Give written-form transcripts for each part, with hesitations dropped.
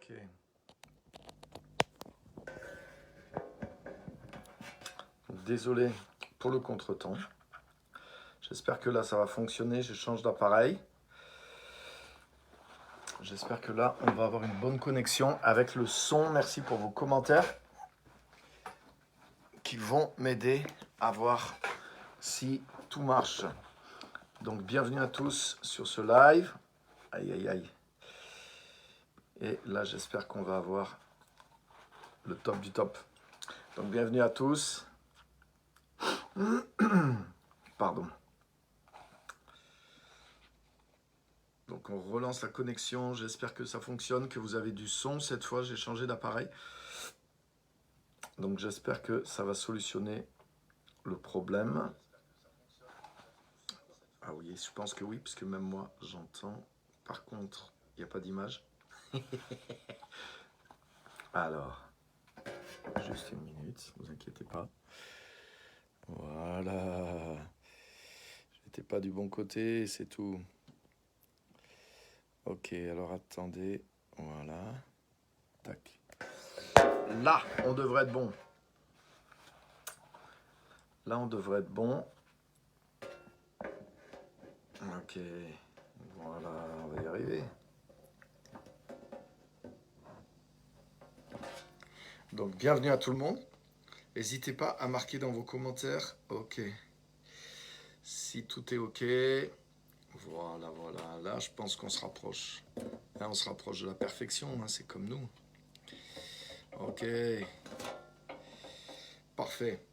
Ok. Désolé pour le contretemps. J'espère que là ça va fonctionner. Je change d'appareil. J'espère que là on va avoir une bonne connexion avec le son. Merci pour vos commentaires qui vont m'aider à voir si tout marche. Donc bienvenue à tous sur ce live. Aïe aïe aïe. Et là j'espère qu'on va avoir le top du top. Donc bienvenue à tous. Pardon. Donc on relance la connexion, j'espère que ça fonctionne, que vous avez du son. Cette fois j'ai changé d'appareil. Donc j'espère que ça va solutionner le problème. Ah oui, je pense que oui, puisque même moi j'entends. Par contre, il n'y a pas d'image. Alors, juste une minute, ne vous inquiétez pas. Voilà. J'étais pas du bon côté, c'est tout. Ok, alors attendez. Voilà. Tac. Là, on devrait être bon. Là, on devrait être bon. Ok. Voilà, on va y arriver. Donc, bienvenue à tout le monde. N'hésitez pas à marquer dans vos commentaires. Ok. Si tout est ok. Voilà, voilà. Là, je pense qu'on se rapproche. Là, on se rapproche de la perfection. Hein, c'est comme nous. Ok. Parfait.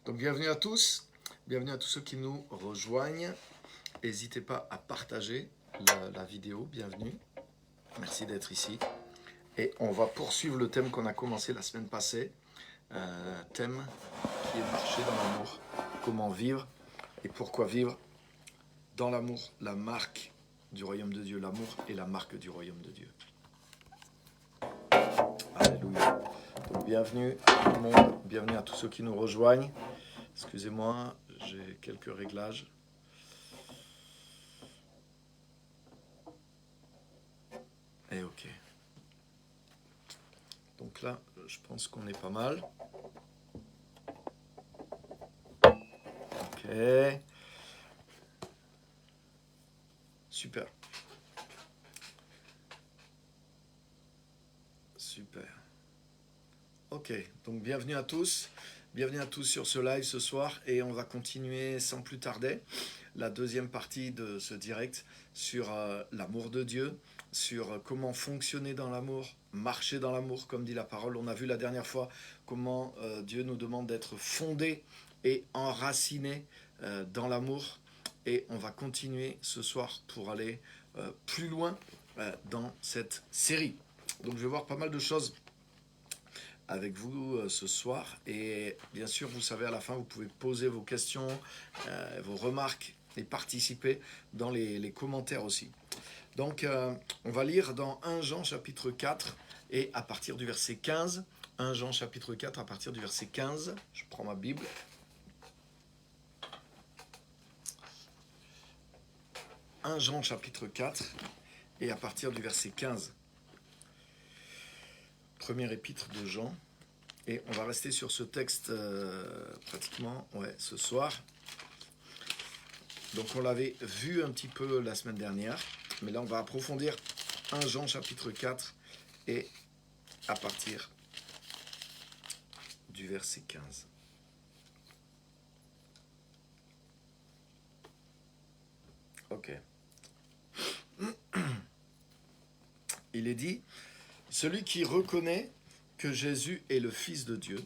Donc, bienvenue à tous. Bienvenue à tous ceux qui nous rejoignent. N'hésitez pas à partager la vidéo. Bienvenue. Merci d'être ici. Et on va poursuivre le thème qu'on a commencé la semaine passée. Thème qui est marcher dans l'amour. Comment vivre et pourquoi vivre dans l'amour. La marque du royaume de Dieu. L'amour est la marque du royaume de Dieu. Alléluia. Donc bienvenue à tout le monde. Bienvenue à tous ceux qui nous rejoignent. Excusez-moi, j'ai quelques réglages. Et ok. Donc là, je pense qu'on est pas mal. Ok. Super. Super. Ok, donc bienvenue à tous. Bienvenue à tous sur ce live ce soir. Et on va continuer sans plus tarder la deuxième partie de ce direct sur l'amour de Dieu, sur comment fonctionner dans l'amour, marcher dans l'amour, comme dit la parole. On a vu la dernière fois comment Dieu nous demande d'être fondés et enracinés dans l'amour. Et on va continuer ce soir pour aller plus loin dans cette série. Donc je vais voir pas mal de choses avec vous ce soir. Et bien sûr, vous savez, à la fin, vous pouvez poser vos questions, vos remarques et participer dans les commentaires aussi. Donc, on va lire dans 1 Jean chapitre 4 et à partir du verset 15. 1 Jean chapitre 4 à partir du verset 15. Je prends ma Bible. « 1 Jean chapitre 4 et à partir du verset 15. Premier épître de Jean. Et on va rester sur ce texte pratiquement ce soir. Donc on l'avait vu un petit peu la semaine dernière, mais là on va approfondir 1 Jean chapitre 4 et à partir du verset 15. Ok. Il est dit, celui qui reconnaît que Jésus est le Fils de Dieu,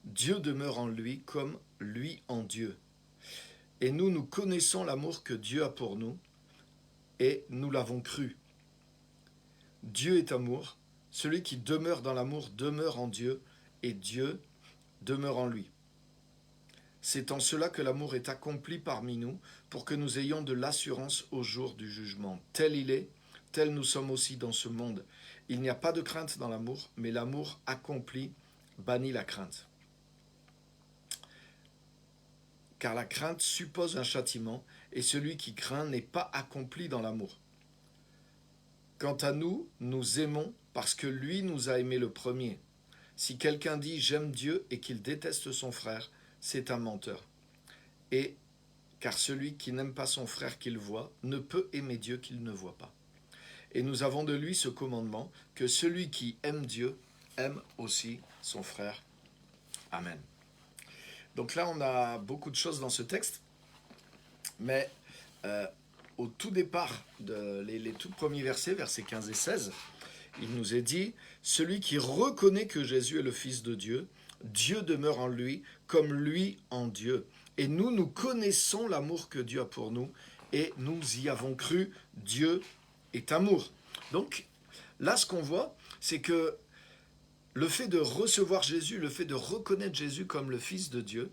Dieu demeure en lui comme lui en Dieu. Et nous connaissons l'amour que Dieu a pour nous, et nous l'avons cru. Dieu est amour. Celui qui demeure dans l'amour demeure en Dieu, et Dieu demeure en lui. C'est en cela que l'amour est accompli parmi nous, pour que nous ayons de l'assurance au jour du jugement. Tel il est, tel nous sommes aussi dans ce monde. Il n'y a pas de crainte dans l'amour, mais l'amour accompli bannit la crainte. Car la crainte suppose un châtiment, et celui qui craint n'est pas accompli dans l'amour. Quant à nous, nous aimons parce que lui nous a aimés le premier. Si quelqu'un dit j'aime Dieu et qu'il déteste son frère, c'est un menteur. Et car celui qui n'aime pas son frère qu'il voit ne peut aimer Dieu qu'il ne voit pas. Et nous avons de lui ce commandement, que celui qui aime Dieu aime aussi son frère. Amen. Donc là, on a beaucoup de choses dans ce texte, mais au tout départ, les tout premiers versets, versets 15 et 16, il nous est dit « Celui qui reconnaît que Jésus est le Fils de Dieu, Dieu demeure en lui, comme lui en Dieu. Et nous connaissons l'amour que Dieu a pour nous, et nous y avons cru. Dieu est amour. » Donc, là, ce qu'on voit, c'est que le fait de recevoir Jésus, le fait de reconnaître Jésus comme le Fils de Dieu,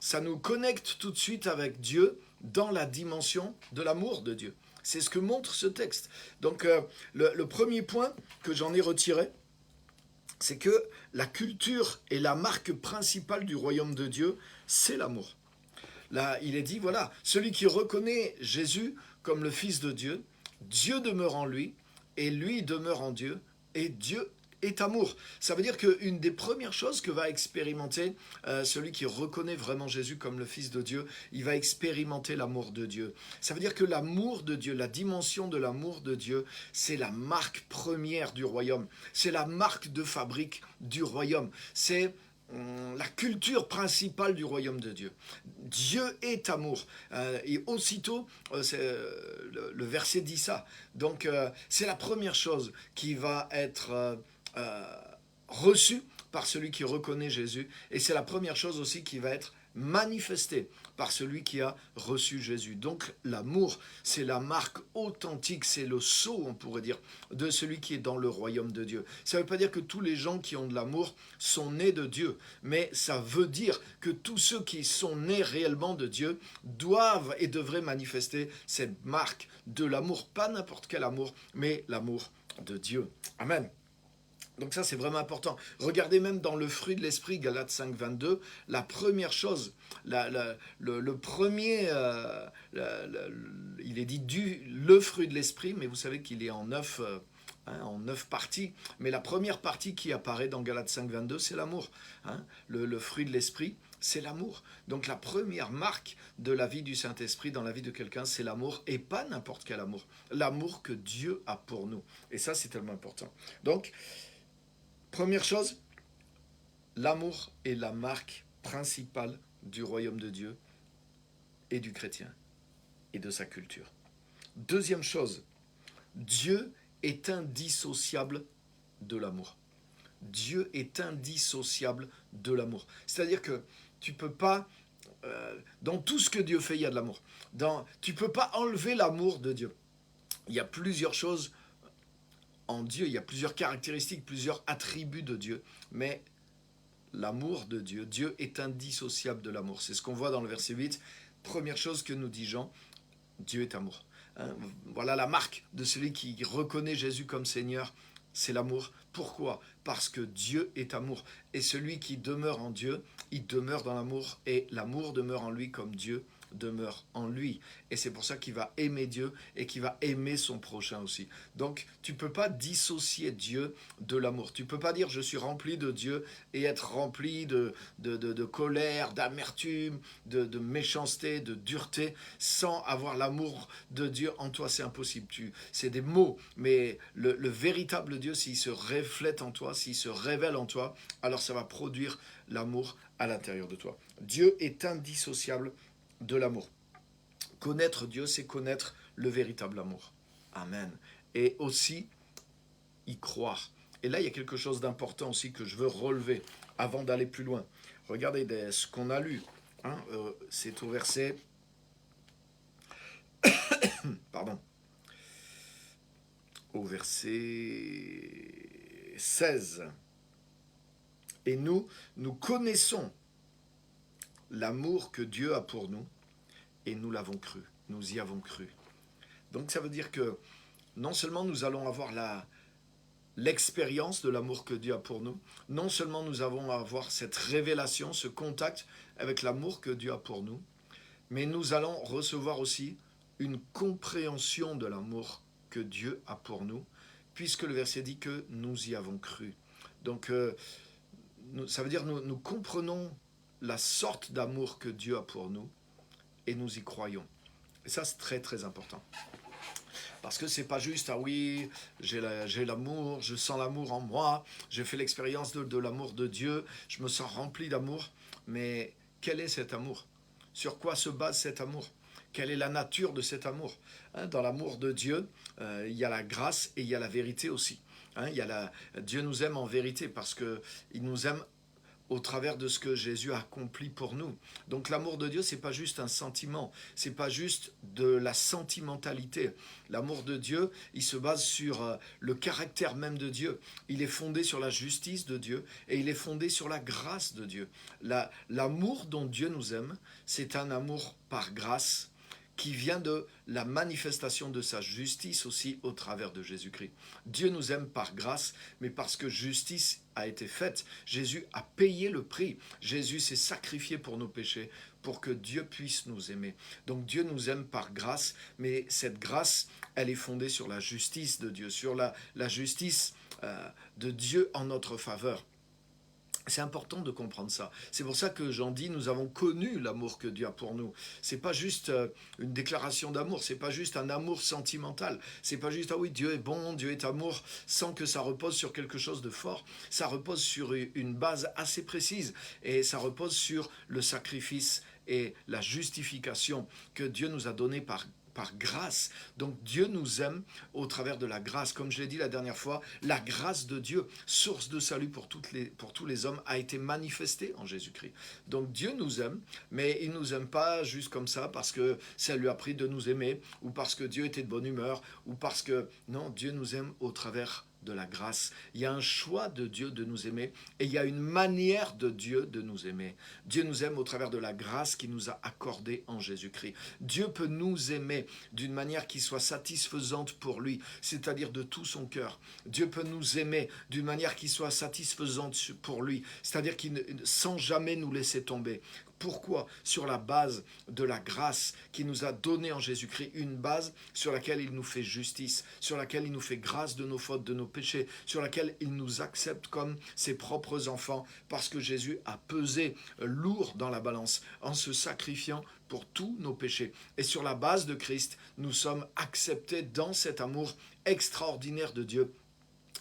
ça nous connecte tout de suite avec Dieu dans la dimension de l'amour de Dieu. C'est ce que montre ce texte. Donc, le premier point que j'en ai retiré, c'est que la culture et la marque principale du royaume de Dieu, c'est l'amour. Là, il est dit, voilà, celui qui reconnaît Jésus comme le Fils de Dieu, Dieu demeure en lui, et lui demeure en Dieu, et Dieu est amour. Ça veut dire qu'une des premières choses que va expérimenter celui qui reconnaît vraiment Jésus comme le Fils de Dieu, il va expérimenter l'amour de Dieu. Ça veut dire que l'amour de Dieu, la dimension de l'amour de Dieu, c'est la marque première du royaume. C'est la marque de fabrique du royaume. C'est la culture principale du royaume de Dieu. Dieu est amour. Et aussitôt, le verset dit ça. Donc, c'est la première chose qui va être reçue par celui qui reconnaît Jésus. Et c'est la première chose aussi qui va être manifestée par celui qui a reçu Jésus. Donc l'amour, c'est la marque authentique, c'est le sceau, on pourrait dire, de celui qui est dans le royaume de Dieu. Ça ne veut pas dire que tous les gens qui ont de l'amour sont nés de Dieu, mais ça veut dire que tous ceux qui sont nés réellement de Dieu doivent et devraient manifester cette marque de l'amour, pas n'importe quel amour, mais l'amour de Dieu. Amen. Donc ça, c'est vraiment important. Regardez même dans le fruit de l'esprit, Galates 5, 22, la première chose, le premier, il est dit le fruit de l'esprit, mais vous savez qu'il est en 9 parties. Mais la première partie qui apparaît dans Galates 5, 22, c'est l'amour. Le fruit de l'esprit, c'est l'amour. Donc la première marque de la vie du Saint-Esprit dans la vie de quelqu'un, c'est l'amour, et pas n'importe quel amour. L'amour que Dieu a pour nous. Et ça, c'est tellement important. Donc, première chose, l'amour est la marque principale du royaume de Dieu et du chrétien et de sa culture. Deuxième chose, Dieu est indissociable de l'amour. Dieu est indissociable de l'amour. C'est-à-dire que tu ne peux pas, dans tout ce que Dieu fait, il y a de l'amour. Tu ne peux pas enlever l'amour de Dieu. Il y a plusieurs choses en Dieu, il y a plusieurs caractéristiques, plusieurs attributs de Dieu, mais l'amour de Dieu, Dieu est indissociable de l'amour. C'est ce qu'on voit dans le verset 8. Première chose que nous dit Jean, Dieu est amour. Voilà la marque de celui qui reconnaît Jésus comme Seigneur, c'est l'amour. Pourquoi ? Parce que Dieu est amour. Et celui qui demeure en Dieu, il demeure dans l'amour, et l'amour demeure en lui comme Dieu demeure en lui. Et c'est pour ça qu'il va aimer Dieu et qu'il va aimer son prochain aussi. Donc, tu ne peux pas dissocier Dieu de l'amour. Tu ne peux pas dire je suis rempli de Dieu et être rempli de colère, d'amertume, de méchanceté, de dureté, sans avoir l'amour de Dieu en toi. C'est impossible. C'est des mots, mais le véritable Dieu, s'il se reflète en toi, s'il se révèle en toi, alors ça va produire l'amour à l'intérieur de toi. Dieu est indissociable de l'amour. Connaître Dieu, c'est connaître le véritable amour. Amen. Et aussi, y croire. Et là, il y a quelque chose d'important aussi que je veux relever avant d'aller plus loin. Regardez ce qu'on a lu. C'est au verset... Pardon. Au verset 16. Et nous connaissons l'amour que Dieu a pour nous, et nous l'avons cru, nous y avons cru. Donc ça veut dire que non seulement nous allons avoir l'expérience de l'amour que Dieu a pour nous, non seulement nous allons avoir cette révélation, ce contact avec l'amour que Dieu a pour nous, mais nous allons recevoir aussi une compréhension de l'amour que Dieu a pour nous, puisque le verset dit que nous y avons cru. Donc, ça veut dire nous comprenons la sorte d'amour que Dieu a pour nous et nous y croyons. Et ça, c'est très, très important. Parce que c'est pas juste, ah oui, j'ai l'amour, je sens l'amour en moi, j'ai fait l'expérience de l'amour de Dieu, je me sens rempli d'amour, mais quel est cet amour? Sur quoi se base cet amour? Quelle est la nature de cet amour? Dans l'amour de Dieu, il y a la grâce et il y a la vérité aussi. Dieu nous aime en vérité parce qu'il nous aime au travers de ce que Jésus a accompli pour nous. Donc l'amour de Dieu, c'est pas juste un sentiment, c'est pas juste de la sentimentalité. L'amour de Dieu, il se base sur le caractère même de Dieu. Il est fondé sur la justice de Dieu et il est fondé sur la grâce de Dieu. L'amour dont Dieu nous aime, c'est un amour par grâce qui vient de la manifestation de sa justice aussi au travers de Jésus-Christ. Dieu nous aime par grâce, mais parce que justice a été faite. Jésus a payé le prix. Jésus s'est sacrifié pour nos péchés, pour que Dieu puisse nous aimer. Donc Dieu nous aime par grâce, mais cette grâce, elle est fondée sur la justice de Dieu, sur la justice de Dieu en notre faveur. C'est important de comprendre ça. C'est pour ça que Jean dit, nous avons connu l'amour que Dieu a pour nous. C'est pas juste une déclaration d'amour, c'est pas juste un amour sentimental. C'est pas juste, ah oui, Dieu est bon, Dieu est amour, sans que ça repose sur quelque chose de fort. Ça repose sur une base assez précise et ça repose sur le sacrifice et la justification que Dieu nous a donné par grâce. Donc Dieu nous aime au travers de la grâce. Comme je l'ai dit la dernière fois, la grâce de Dieu, source de salut pour tous les hommes, a été manifestée en Jésus-Christ. Donc Dieu nous aime, mais il ne nous aime pas juste comme ça parce que ça lui a pris de nous aimer, ou parce que Dieu était de bonne humeur, ou parce que... Non, Dieu nous aime au travers de la grâce. Il y a un choix de Dieu de nous aimer et il y a une manière de Dieu de nous aimer. Dieu nous aime au travers de la grâce qu'il nous a accordée en Jésus-Christ. Dieu peut nous aimer d'une manière qui soit satisfaisante pour lui, c'est-à-dire de tout son cœur. Dieu peut nous aimer d'une manière qui soit satisfaisante pour lui, c'est-à-dire sans jamais nous laisser tomber. Pourquoi? Sur la base de la grâce qu'il nous a donnée en Jésus-Christ, une base sur laquelle il nous fait justice, sur laquelle il nous fait grâce de nos fautes, de nos péchés, sur laquelle il nous accepte comme ses propres enfants, parce que Jésus a pesé lourd dans la balance en se sacrifiant pour tous nos péchés. Et sur la base de Christ, nous sommes acceptés dans cet amour extraordinaire de Dieu,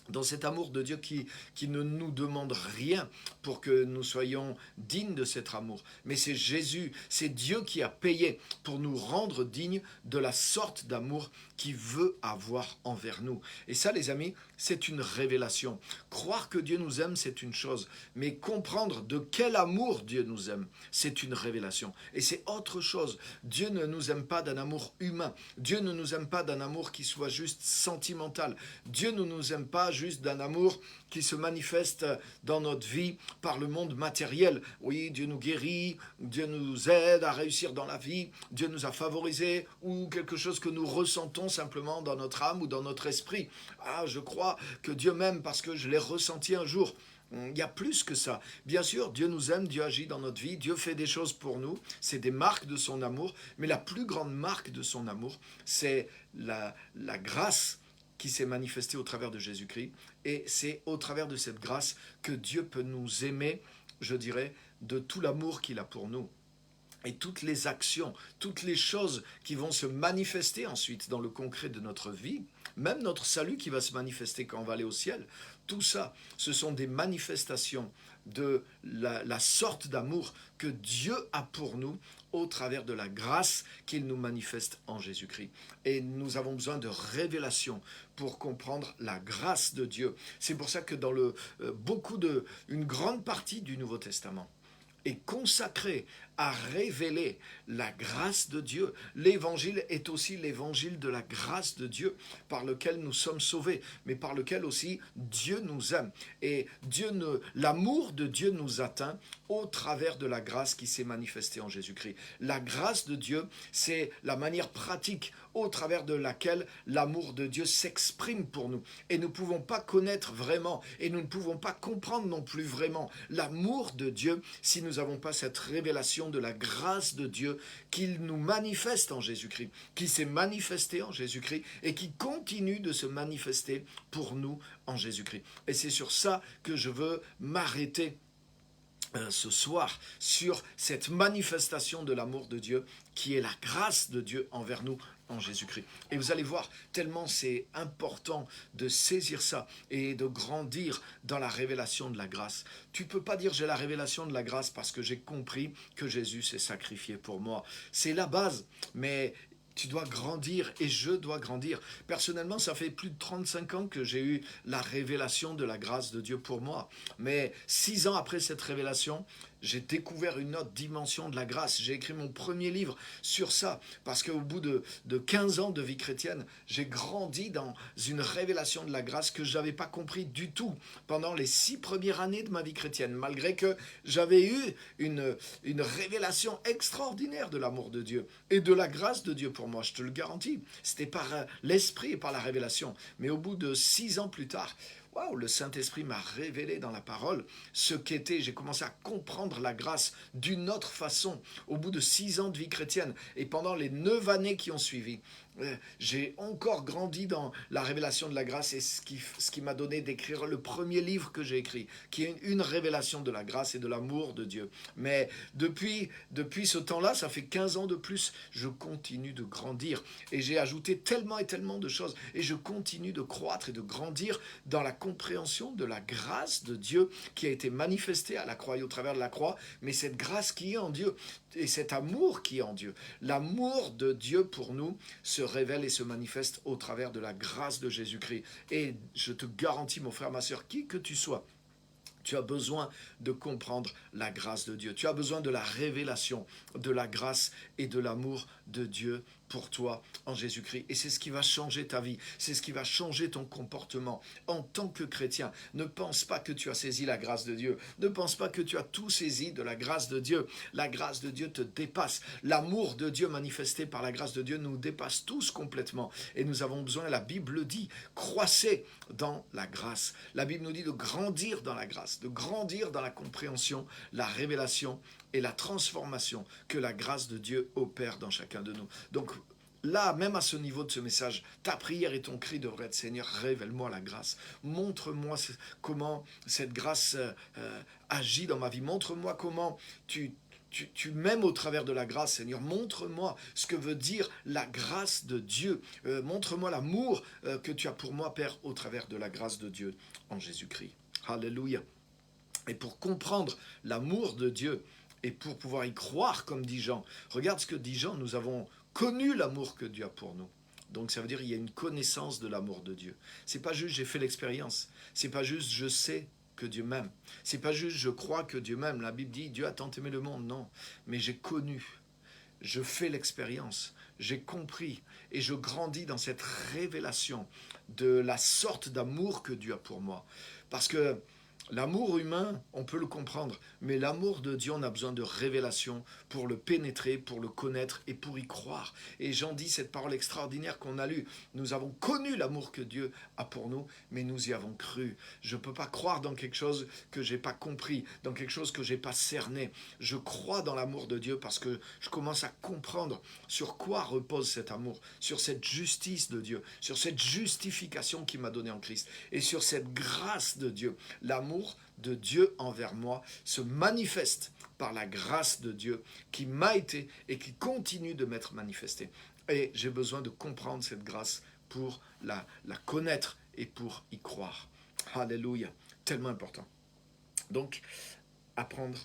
dans cet amour de Dieu qui ne nous demande rien pour que nous soyons dignes de cet amour. Mais c'est Jésus, c'est Dieu qui a payé pour nous rendre dignes de la sorte d'amour qu'il veut avoir envers nous. Et ça, les amis, c'est une révélation. Croire que Dieu nous aime, c'est une chose. Mais comprendre de quel amour Dieu nous aime, c'est une révélation. Et c'est autre chose. Dieu ne nous aime pas d'un amour humain. Dieu ne nous aime pas d'un amour qui soit juste sentimental. Dieu ne nous aime pas juste d'un amour qui se manifeste dans notre vie par le monde matériel. Oui, Dieu nous guérit, Dieu nous aide à réussir dans la vie, Dieu nous a favorisés, ou quelque chose que nous ressentons simplement dans notre âme ou dans notre esprit. Ah, je crois que Dieu m'aime parce que je l'ai ressenti un jour. Il y a plus que ça. Bien sûr, Dieu nous aime, Dieu agit dans notre vie, Dieu fait des choses pour nous, c'est des marques de son amour, mais la plus grande marque de son amour, c'est la grâce qui s'est manifestée au travers de Jésus-Christ, et c'est au travers de cette grâce que Dieu peut nous aimer, je dirais, de tout l'amour qu'il a pour nous. Et toutes les actions, toutes les choses qui vont se manifester ensuite dans le concret de notre vie, même notre salut qui va se manifester quand on va aller au ciel, tout ça, ce sont des manifestations de la sorte d'amour que Dieu a pour nous au travers de la grâce qu'il nous manifeste en Jésus-Christ. Et nous avons besoin de révélation pour comprendre la grâce de Dieu. C'est pour ça que dans une grande partie du Nouveau Testament est consacrée à révéler la grâce de Dieu. L'évangile est aussi l'évangile de la grâce de Dieu par lequel nous sommes sauvés, mais par lequel aussi Dieu nous aime. Et l'amour de Dieu nous atteint au travers de la grâce qui s'est manifestée en Jésus-Christ. La grâce de Dieu, c'est la manière pratique au travers de laquelle l'amour de Dieu s'exprime pour nous. Et nous ne pouvons pas connaître vraiment, et nous ne pouvons pas comprendre non plus vraiment l'amour de Dieu si nous n'avons pas cette révélation de la grâce de Dieu qu'il nous manifeste en Jésus-Christ, qui s'est manifesté en Jésus-Christ et qui continue de se manifester pour nous en Jésus-Christ. Et c'est sur ça que je veux m'arrêter ce soir, sur cette manifestation de l'amour de Dieu qui est la grâce de Dieu envers nous en Jésus-Christ. Et vous allez voir, tellement c'est important de saisir ça et de grandir dans la révélation de la grâce. Tu ne peux pas dire j'ai la révélation de la grâce parce que j'ai compris que Jésus s'est sacrifié pour moi. C'est la base, mais tu dois grandir et je dois grandir. Personnellement, ça fait plus de 35 ans que j'ai eu la révélation de la grâce de Dieu pour moi. Mais 6 ans après cette révélation, j'ai découvert une autre dimension de la grâce. J'ai écrit mon premier livre sur ça, parce qu'au bout de 15 ans de vie chrétienne, j'ai grandi dans une révélation de la grâce que je n'avais pas compris du tout pendant les 6 premières années de ma vie chrétienne, malgré que j'avais eu une révélation extraordinaire de l'amour de Dieu et de la grâce de Dieu pour moi, je te le garantis. C'était par l'Esprit et par la révélation. Mais au bout de 6 ans plus tard, waouh, le Saint-Esprit m'a révélé dans la parole ce qu'était, j'ai commencé à comprendre la grâce d'une autre façon au bout de 6 ans de vie chrétienne et pendant les 9 années qui ont suivi. J'ai encore grandi dans la révélation de la grâce et ce qui m'a donné d'écrire le premier livre que j'ai écrit, qui est une révélation de la grâce et de l'amour de Dieu. Mais depuis ce temps-là, ça fait 15 ans de plus, je continue de grandir et j'ai ajouté tellement et tellement de choses et je continue de croître et de grandir dans la compréhension de la grâce de Dieu qui a été manifestée à la croix et au travers de la croix, mais cette grâce qui est en Dieu et cet amour qui est en Dieu. L'amour de Dieu pour nous se révèle et se manifeste au travers de la grâce de Jésus-Christ. Et je te garantis, mon frère, ma soeur, qui que tu sois, tu as besoin de comprendre la grâce de Dieu. Tu as besoin de la révélation de la grâce et de l'amour de Dieu pour toi en Jésus-Christ. Et c'est ce qui va changer ta vie. C'est ce qui va changer ton comportement en tant que chrétien. Ne pense pas que tu as saisi la grâce de Dieu. Ne pense pas que tu as tout saisi de la grâce de Dieu. La grâce de Dieu te dépasse. L'amour de Dieu manifesté par la grâce de Dieu nous dépasse tous complètement. Et nous avons besoin, la Bible dit, croissez dans la grâce. La Bible nous dit de grandir dans la grâce, de grandir dans la compréhension, la révélation et la transformation que la grâce de Dieu opère dans chacun de nous. Donc là, même à ce niveau de ce message, ta prière et ton cri devraient être: Seigneur, révèle-moi la grâce. Montre-moi comment cette grâce agit dans ma vie. Montre-moi comment tu m'aimes au travers de la grâce, Seigneur. Montre-moi ce que veut dire la grâce de Dieu. Montre-moi l'amour que tu as pour moi, Père, au travers de la grâce de Dieu en Jésus-Christ. Alléluia. Et pour comprendre l'amour de Dieu et pour pouvoir y croire, comme dit Jean, regarde ce que dit Jean, nous avons connu l'amour que Dieu a pour nous. Donc ça veut dire qu'il y a une connaissance de l'amour de Dieu. C'est pas juste j'ai fait l'expérience, c'est pas juste je sais que Dieu m'aime, c'est pas juste je crois que Dieu m'aime. La Bible dit Dieu a tant aimé le monde, non, mais j'ai connu, je fais l'expérience, j'ai compris et je grandis dans cette révélation de la sorte d'amour que Dieu a pour moi. Parce que l'amour humain, on peut le comprendre, mais l'amour de Dieu, on a besoin de révélation pour le pénétrer, pour le connaître et pour y croire. Et Jean dit cette parole extraordinaire qu'on a lue. Nous avons connu l'amour que Dieu a pour nous, mais nous y avons cru. Je ne peux pas croire dans quelque chose que je n'ai pas compris, dans quelque chose que je n'ai pas cerné. Je crois dans l'amour de Dieu parce que je commence à comprendre sur quoi repose cet amour, sur cette justice de Dieu, sur cette justification qu'il m'a donnée en Christ et sur cette grâce de Dieu. L'amour de Dieu envers moi se manifeste par la grâce de Dieu qui m'a été et qui continue de m'être manifestée. Et j'ai besoin de comprendre cette grâce pour la connaître et pour y croire. Alléluia, tellement important. Donc, apprendre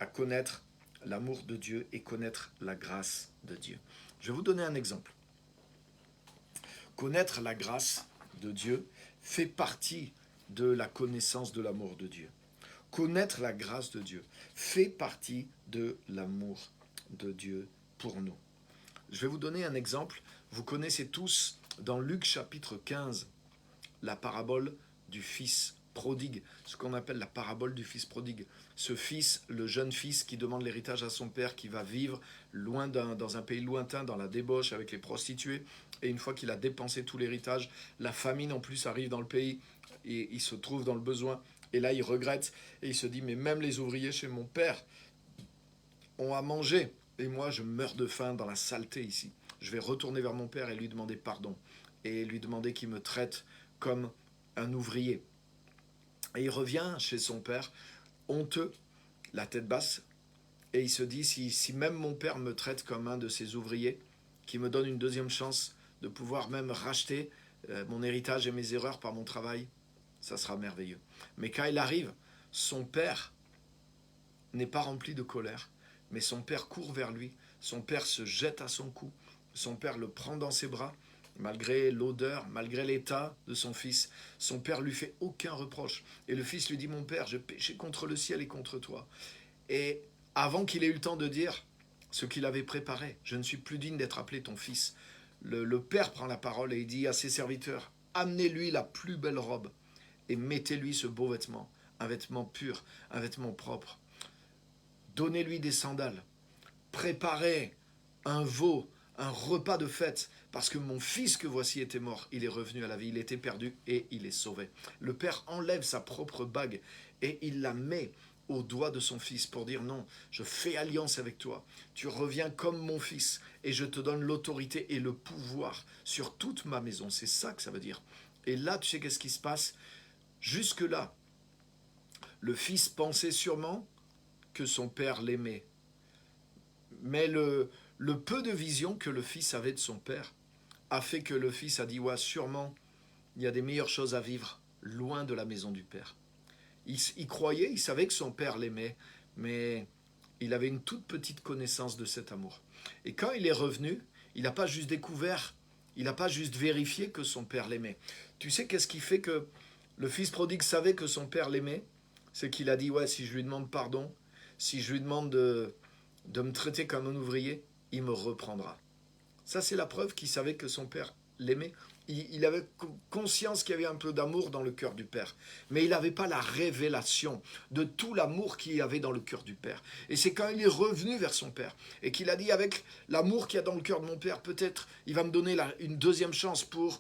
à connaître l'amour de Dieu et connaître la grâce de Dieu. Je vais vous donner un exemple. Connaître la grâce de Dieu fait partie de la connaissance de l'amour de Dieu. Connaître la grâce de Dieu fait partie de l'amour de Dieu pour nous. Je vais vous donner un exemple. Vous connaissez tous dans Luc chapitre 15 la parabole du fils prodigue, ce qu'on appelle la parabole du fils prodigue. Ce fils, le jeune fils qui demande l'héritage à son père, qui va vivre loin dans un pays lointain, dans la débauche avec les prostituées, et une fois qu'il a dépensé tout l'héritage, la famine en plus arrive dans le pays, et il se trouve dans le besoin, et là il regrette, et il se dit, mais même les ouvriers chez mon père ont à manger, et moi je meurs de faim dans la saleté ici. Je vais retourner vers mon père et lui demander pardon, et lui demander qu'il me traite comme un ouvrier. Et il revient chez son père, honteux, la tête basse, et il se dit, si même mon père me traite comme un de ses ouvriers, qui me donne une deuxième chance de pouvoir même racheter mon héritage et mes erreurs par mon travail, ça sera merveilleux. Mais quand il arrive, son père n'est pas rempli de colère, mais son père court vers lui, son père se jette à son cou, son père le prend dans ses bras, malgré l'odeur, malgré l'état de son fils. Son père lui fait aucun reproche. Et le fils lui dit, mon père, j'ai péché contre le ciel et contre toi. Et avant qu'il ait eu le temps de dire ce qu'il avait préparé, je ne suis plus digne d'être appelé ton fils, le père prend la parole et il dit à ses serviteurs, amenez-lui la plus belle robe et mettez-lui ce beau vêtement, un vêtement pur, un vêtement propre. Donnez-lui des sandales, préparez un veau, un repas de fête, parce que mon fils que voici était mort, il est revenu à la vie, il était perdu et il est sauvé. Le père enlève sa propre bague et il la met au doigt de son fils pour dire non, je fais alliance avec toi, tu reviens comme mon fils et je te donne l'autorité et le pouvoir sur toute ma maison, c'est ça que ça veut dire. Et là, tu sais qu'est-ce qui se passe? Jusque-là, le fils pensait sûrement que son père l'aimait, mais le peu de vision que le fils avait de son père a fait que le fils a dit, ouais, sûrement, il y a des meilleures choses à vivre loin de la maison du père. Il croyait, il savait que son père l'aimait, mais il avait une toute petite connaissance de cet amour. Et quand il est revenu, il n'a pas juste découvert, il n'a pas juste vérifié que son père l'aimait. Tu sais qu'est-ce qui fait que le fils prodigue savait que son père l'aimait? C'est qu'il a dit, ouais, si je lui demande pardon, si je lui demande de me traiter comme un ouvrier, il me reprendra. Ça, c'est la preuve qu'il savait que son père l'aimait. Il avait conscience qu'il y avait un peu d'amour dans le cœur du père, mais il n'avait pas la révélation de tout l'amour qu'il y avait dans le cœur du père. Et c'est quand il est revenu vers son père et qu'il a dit, avec l'amour qu'il y a dans le cœur de mon père, peut-être il va me donner une deuxième chance pour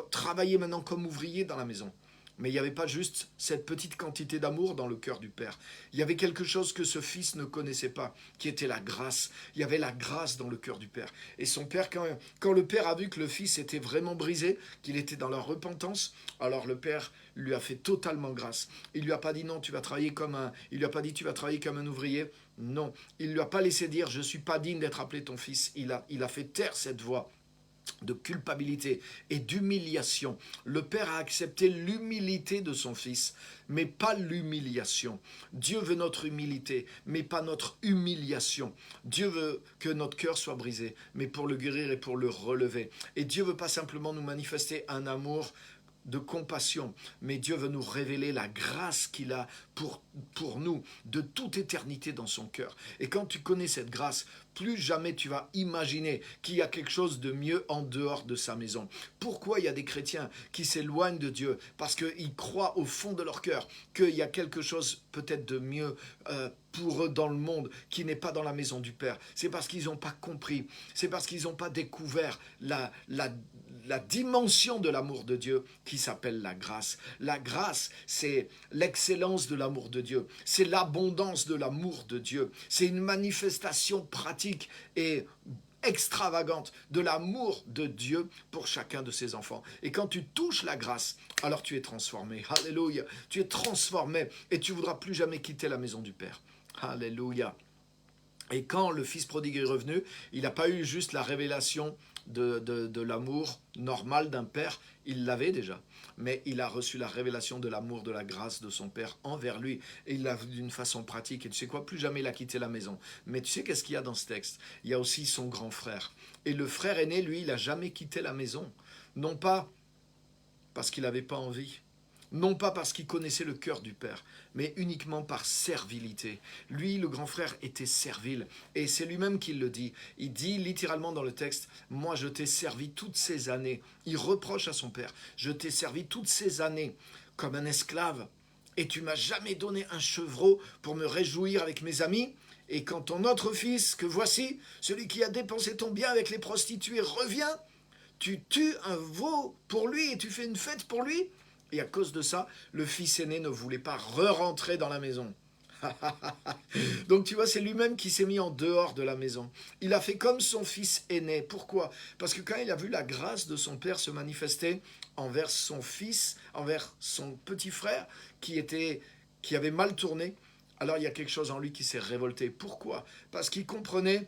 travailler maintenant comme ouvrier dans la maison. Mais il n'y avait pas juste cette petite quantité d'amour dans le cœur du Père. Il y avait quelque chose que ce fils ne connaissait pas, qui était la grâce. Il y avait la grâce dans le cœur du Père. Et son Père, quand le Père a vu que le fils était vraiment brisé, qu'il était dans la repentance, alors le Père lui a fait totalement grâce. Il lui a pas dit non, tu vas travailler il lui a pas dit tu vas travailler comme un ouvrier. Non, il lui a pas laissé dire je suis pas digne d'être appelé ton fils. Il a fait taire cette voix de culpabilité et d'humiliation. Le Père a accepté l'humilité de son Fils, mais pas l'humiliation. Dieu veut notre humilité, mais pas notre humiliation. Dieu veut que notre cœur soit brisé, mais pour le guérir et pour le relever. Et Dieu veut pas simplement nous manifester un amour de compassion, mais Dieu veut nous révéler la grâce qu'il a pour nous de toute éternité dans son cœur. Et quand tu connais cette grâce, plus jamais tu vas imaginer qu'il y a quelque chose de mieux en dehors de sa maison. Pourquoi il y a des chrétiens qui s'éloignent de Dieu? Parce qu'ils croient au fond de leur cœur qu'il y a quelque chose peut-être de mieux pour eux dans le monde qui n'est pas dans la maison du Père. C'est parce qu'ils n'ont pas compris, c'est parce qu'ils n'ont pas découvert la dimension de l'amour de Dieu qui s'appelle la grâce. La grâce, c'est l'excellence de l'amour de Dieu. C'est l'abondance de l'amour de Dieu. C'est une manifestation pratique et extravagante de l'amour de Dieu pour chacun de ses enfants. Et quand tu touches la grâce, alors tu es transformé. Alléluia. Tu es transformé et tu ne voudras plus jamais quitter la maison du Père. Alléluia. Et quand le fils prodigue est revenu, il n'a pas eu juste la révélation de l'amour normal d'un père, il l'avait déjà, mais il a reçu la révélation de l'amour, de la grâce de son père envers lui, et il l'a vu d'une façon pratique, et tu sais quoi, plus jamais il a quitté la maison. Mais tu sais qu'est-ce qu'il y a dans ce texte? Il y a aussi son grand frère, et le frère aîné, lui, il n'a jamais quitté la maison, non pas parce qu'il n'avait pas envie, non pas parce qu'il connaissait le cœur du Père, mais uniquement par servilité. Lui, le grand frère, était servile. Et c'est lui-même qui le dit. Il dit littéralement dans le texte, « Moi, je t'ai servi toutes ces années. » Il reproche à son père, « Je t'ai servi toutes ces années comme un esclave, et tu m'as jamais donné un chevreau pour me réjouir avec mes amis. Et quand ton autre fils, que voici, celui qui a dépensé ton bien avec les prostituées, revient, tu tues un veau pour lui et tu fais une fête pour lui. Et à cause de ça, le fils aîné ne voulait pas re-rentrer dans la maison. Donc tu vois, c'est lui-même qui s'est mis en dehors de la maison. Il a fait comme son fils aîné. Pourquoi? Parce que quand il a vu la grâce de son père se manifester envers son fils, envers son petit frère qui avait mal tourné, alors il y a quelque chose en lui qui s'est révolté. Pourquoi? Parce qu'il comprenait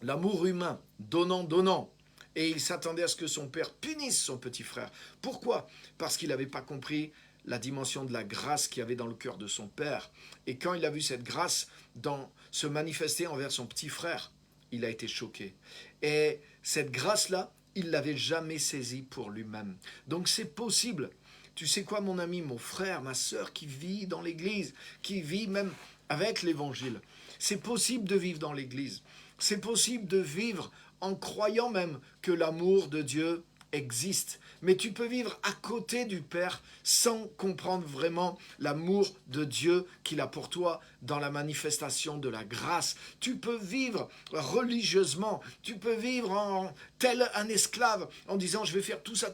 l'amour humain, donnant. Et il s'attendait à ce que son père punisse son petit frère. Pourquoi? Parce qu'il n'avait pas compris la dimension de la grâce qu'il y avait dans le cœur de son père. Et quand il a vu cette grâce se manifester envers son petit frère, il a été choqué. Et cette grâce-là, il ne l'avait jamais saisie pour lui-même. Donc c'est possible. Tu sais quoi, mon ami, mon frère, ma sœur qui vit dans l'église, qui vit même avec l'évangile. C'est possible de vivre dans l'église. C'est possible de vivre en croyant même que l'amour de Dieu existe. Mais tu peux vivre à côté du Père sans comprendre vraiment l'amour de Dieu qu'il a pour toi dans la manifestation de la grâce. Tu peux vivre religieusement, tu peux vivre en tel un esclave en disant je vais faire tout ça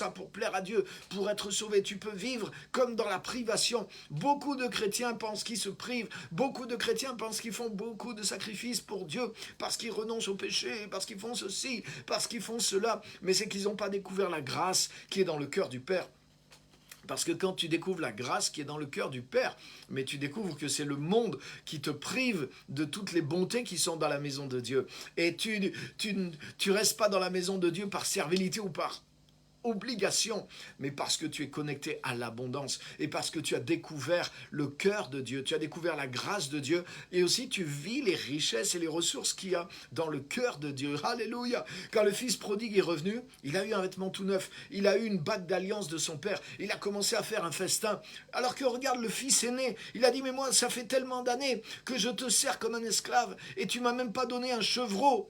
pour plaire à Dieu, pour être sauvé. Tu peux vivre comme dans la privation. Beaucoup de chrétiens pensent qu'ils se privent, beaucoup de chrétiens pensent qu'ils font beaucoup de sacrifices pour Dieu parce qu'ils renoncent au péché, parce qu'ils font ceci, parce qu'ils font cela, mais c'est qu'ils n'ont pas découvert la grâce qui est dans le cœur du Père. Parce que quand tu découvres la grâce qui est dans le cœur du Père, mais tu découvres que c'est le monde qui te prive de toutes les bontés qui sont dans la maison de Dieu. Et tu restes pas dans la maison de Dieu par servilité ou par obligation, mais parce que tu es connecté à l'abondance et parce que tu as découvert le cœur de Dieu, tu as découvert la grâce de Dieu et aussi tu vis les richesses et les ressources qu'il y a dans le cœur de Dieu. Alléluia! Quand le fils prodigue est revenu, il a eu un vêtement tout neuf, il a eu une bague d'alliance de son père, il a commencé à faire un festin, alors que regarde le fils aîné, il a dit mais moi ça fait tellement d'années que je te sers comme un esclave et tu m'as même pas donné un chevreau.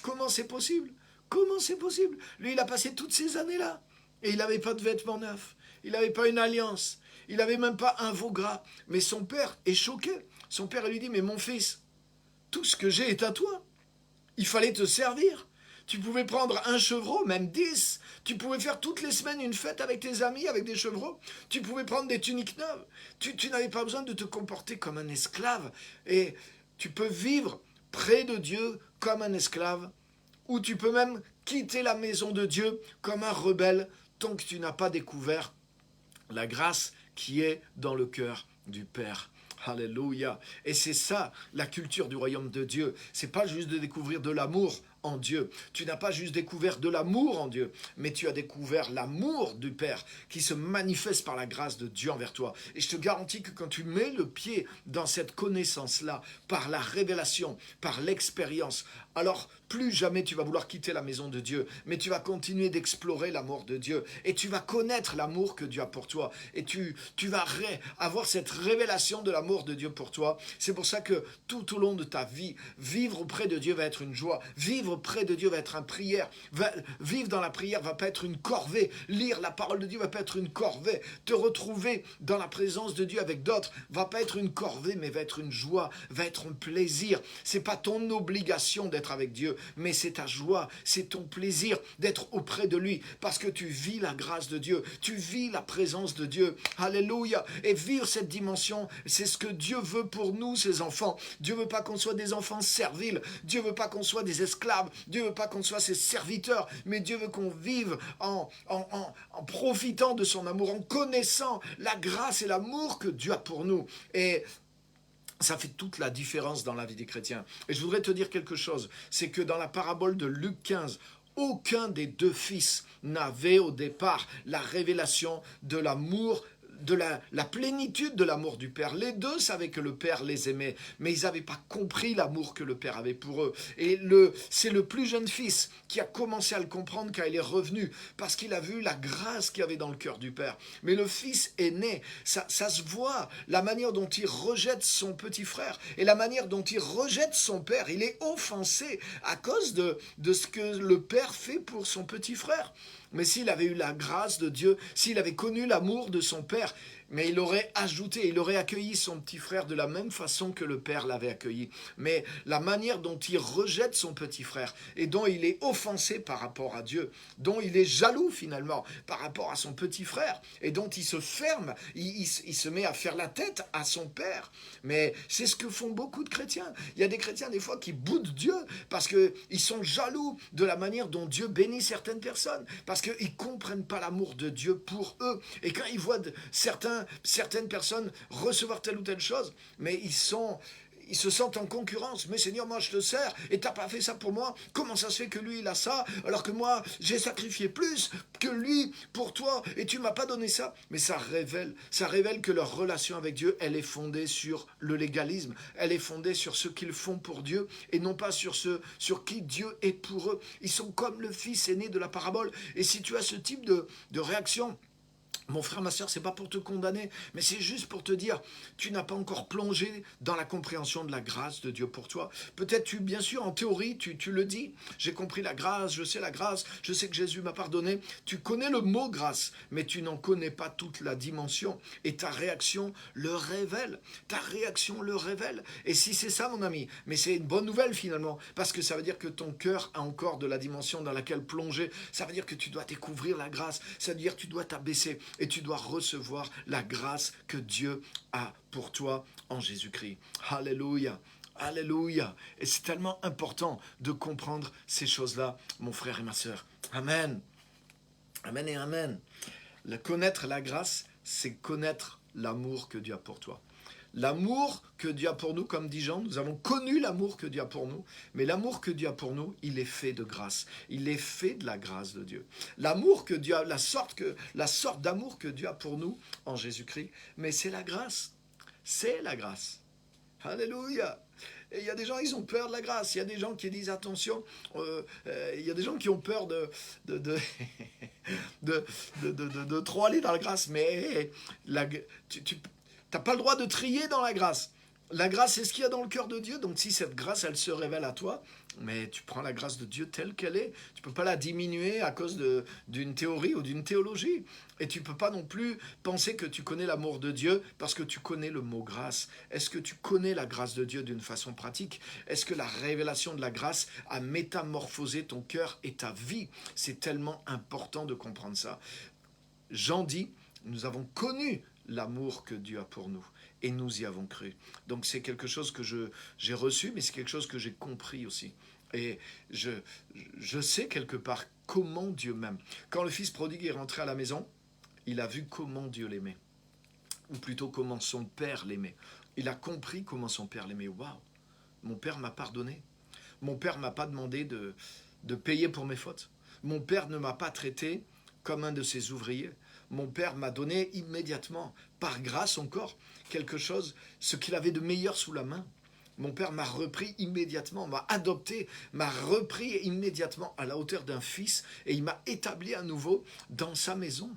Comment c'est possible? Comment c'est possible? Lui, il a passé toutes ces années-là. Et il n'avait pas de vêtements neufs. Il n'avait pas une alliance. Il n'avait même pas un veau gras. Mais son père est choqué. Son père lui dit, mais mon fils, tout ce que j'ai est à toi. Il fallait te servir. Tu pouvais prendre un chevreau, même 10. Tu pouvais faire toutes les semaines une fête avec tes amis, avec des chevreaux. Tu pouvais prendre des tuniques neuves. Tu n'avais pas besoin de te comporter comme un esclave. Et tu peux vivre près de Dieu comme un esclave, ou tu peux même quitter la maison de Dieu comme un rebelle tant que tu n'as pas découvert la grâce qui est dans le cœur du Père. Alléluia. Et c'est ça la culture du royaume de Dieu. C'est pas juste de découvrir de l'amour en Dieu. Tu n'as pas juste découvert de l'amour en Dieu, mais tu as découvert l'amour du Père qui se manifeste par la grâce de Dieu envers toi. Et je te garantis que quand tu mets le pied dans cette connaissance-là, par la révélation, par l'expérience, alors plus jamais tu vas vouloir quitter la maison de Dieu, mais tu vas continuer d'explorer l'amour de Dieu et tu vas connaître l'amour que Dieu a pour toi et tu vas avoir cette révélation de l'amour de Dieu pour toi. C'est pour ça que tout au long de ta vie, vivre auprès de Dieu va être une joie, vivre près de Dieu va être une prière, vivre dans la prière va pas être une corvée, lire la parole de Dieu va pas être une corvée, te retrouver dans la présence de Dieu avec d'autres va pas être une corvée, mais va être une joie, va être un plaisir. C'est pas ton obligation d'être avec Dieu, mais c'est ta joie, c'est ton plaisir d'être auprès de lui, parce que tu vis la grâce de Dieu, tu vis la présence de Dieu. Alléluia. Et vivre cette dimension, c'est ce que Dieu veut pour nous, ses enfants. Dieu veut pas qu'on soit des enfants serviles, Dieu veut pas qu'on soit des esclaves, Dieu veut pas qu'on soit ses serviteurs, mais Dieu veut qu'on vive en profitant de son amour, en connaissant la grâce et l'amour que Dieu a pour nous. Et ça fait toute la différence dans la vie des chrétiens. Et je voudrais te dire quelque chose, c'est que dans la parabole de Luc 15, aucun des deux fils n'avait au départ la révélation de l'amour, de la plénitude de l'amour du Père. Les deux savaient que le Père les aimait, mais ils n'avaient pas compris l'amour que le Père avait pour eux. Et c'est le plus jeune fils qui a commencé à le comprendre quand il est revenu, parce qu'il a vu la grâce qu'il y avait dans le cœur du Père. Mais le fils aîné, ça se voit, la manière dont il rejette son petit frère, et la manière dont il rejette son père. Il est offensé à cause de ce que le Père fait pour son petit frère. Mais s'il avait eu la grâce de Dieu, s'il avait connu l'amour de son père, mais il aurait ajouté, il aurait accueilli son petit frère de la même façon que le père l'avait accueilli. Mais la manière dont il rejette son petit frère et dont il est offensé par rapport à Dieu, dont il est jaloux finalement par rapport à son petit frère et dont il se ferme, il se met à faire la tête à son père. Mais c'est ce que font beaucoup de chrétiens. Il y a des chrétiens des fois qui boudent Dieu parce qu'ils sont jaloux de la manière dont Dieu bénit certaines personnes, parce qu'ils ne comprennent pas l'amour de Dieu pour eux. Et quand ils voient certaines personnes recevoir telle ou telle chose, mais ils se sentent en concurrence. Mais Seigneur, moi je te sers et t'as pas fait ça pour moi. Comment ça se fait que lui il a ça alors que moi j'ai sacrifié plus que lui pour toi et tu m'as pas donné ça? Mais ça révèle que leur relation avec Dieu, elle est fondée sur le légalisme. Elle est fondée sur ce qu'ils font pour Dieu et non pas sur qui Dieu est pour eux. Ils sont comme le fils aîné de la parabole. Et si tu as ce type de réaction, mon frère, ma soeur, c'est pas pour te condamner, mais c'est juste pour te dire, tu n'as pas encore plongé dans la compréhension de la grâce de Dieu pour toi. Peut-être, bien sûr, en théorie, tu le dis, j'ai compris la grâce, je sais que Jésus m'a pardonné. Tu connais le mot grâce, mais tu n'en connais pas toute la dimension. Et ta réaction le révèle. Ta réaction le révèle. Et si c'est ça, mon ami, mais c'est une bonne nouvelle finalement, parce que ça veut dire que ton cœur a encore de la dimension dans laquelle plonger. Ça veut dire que tu dois découvrir la grâce. Ça veut dire que tu dois t'abaisser. Et tu dois recevoir la grâce que Dieu a pour toi en Jésus-Christ. Alléluia, alléluia. Et c'est tellement important de comprendre ces choses-là, mon frère et ma sœur. Amen. Amen et amen. Connaître la grâce, c'est connaître l'amour que Dieu a pour toi. L'amour que Dieu a pour nous, comme dit Jean, nous avons connu l'amour que Dieu a pour nous, mais l'amour que Dieu a pour nous, il est fait de grâce. Il est fait de la grâce de Dieu. L'amour que Dieu a, la sorte d'amour que Dieu a pour nous en Jésus-Christ, mais c'est la grâce. C'est la grâce. Alléluia. Et il y a des gens, ils ont peur de la grâce. Il y a des gens qui disent attention. Il y a des gens qui ont peur de trop aller dans la grâce. Mais tu n'as pas le droit de trier dans la grâce. La grâce, c'est ce qu'il y a dans le cœur de Dieu. Donc si cette grâce, elle se révèle à toi, mais tu prends la grâce de Dieu telle qu'elle est. Tu ne peux pas la diminuer à cause d'une théorie ou d'une théologie. Et tu ne peux pas non plus penser que tu connais l'amour de Dieu parce que tu connais le mot grâce. Est-ce que tu connais la grâce de Dieu d'une façon pratique? Est-ce que la révélation de la grâce a métamorphosé ton cœur et ta vie? C'est tellement important de comprendre ça. Jean dit, nous avons connu l'amour que Dieu a pour nous. Et nous y avons cru. Donc c'est quelque chose que j'ai reçu, mais c'est quelque chose que j'ai compris aussi. Et je sais quelque part comment Dieu m'aime. Quand le fils prodigue est rentré à la maison, il a vu comment Dieu l'aimait. Ou plutôt comment son père l'aimait. Il a compris comment son père l'aimait. Waouh, mon père m'a pardonné. Mon père ne m'a pas demandé de payer pour mes fautes. Mon père ne m'a pas traité comme un de ses ouvriers. Mon père m'a donné immédiatement, par grâce encore, quelque chose, ce qu'il avait de meilleur sous la main. Mon père m'a repris immédiatement, m'a adopté, m'a repris immédiatement à la hauteur d'un fils et il m'a établi à nouveau dans sa maison.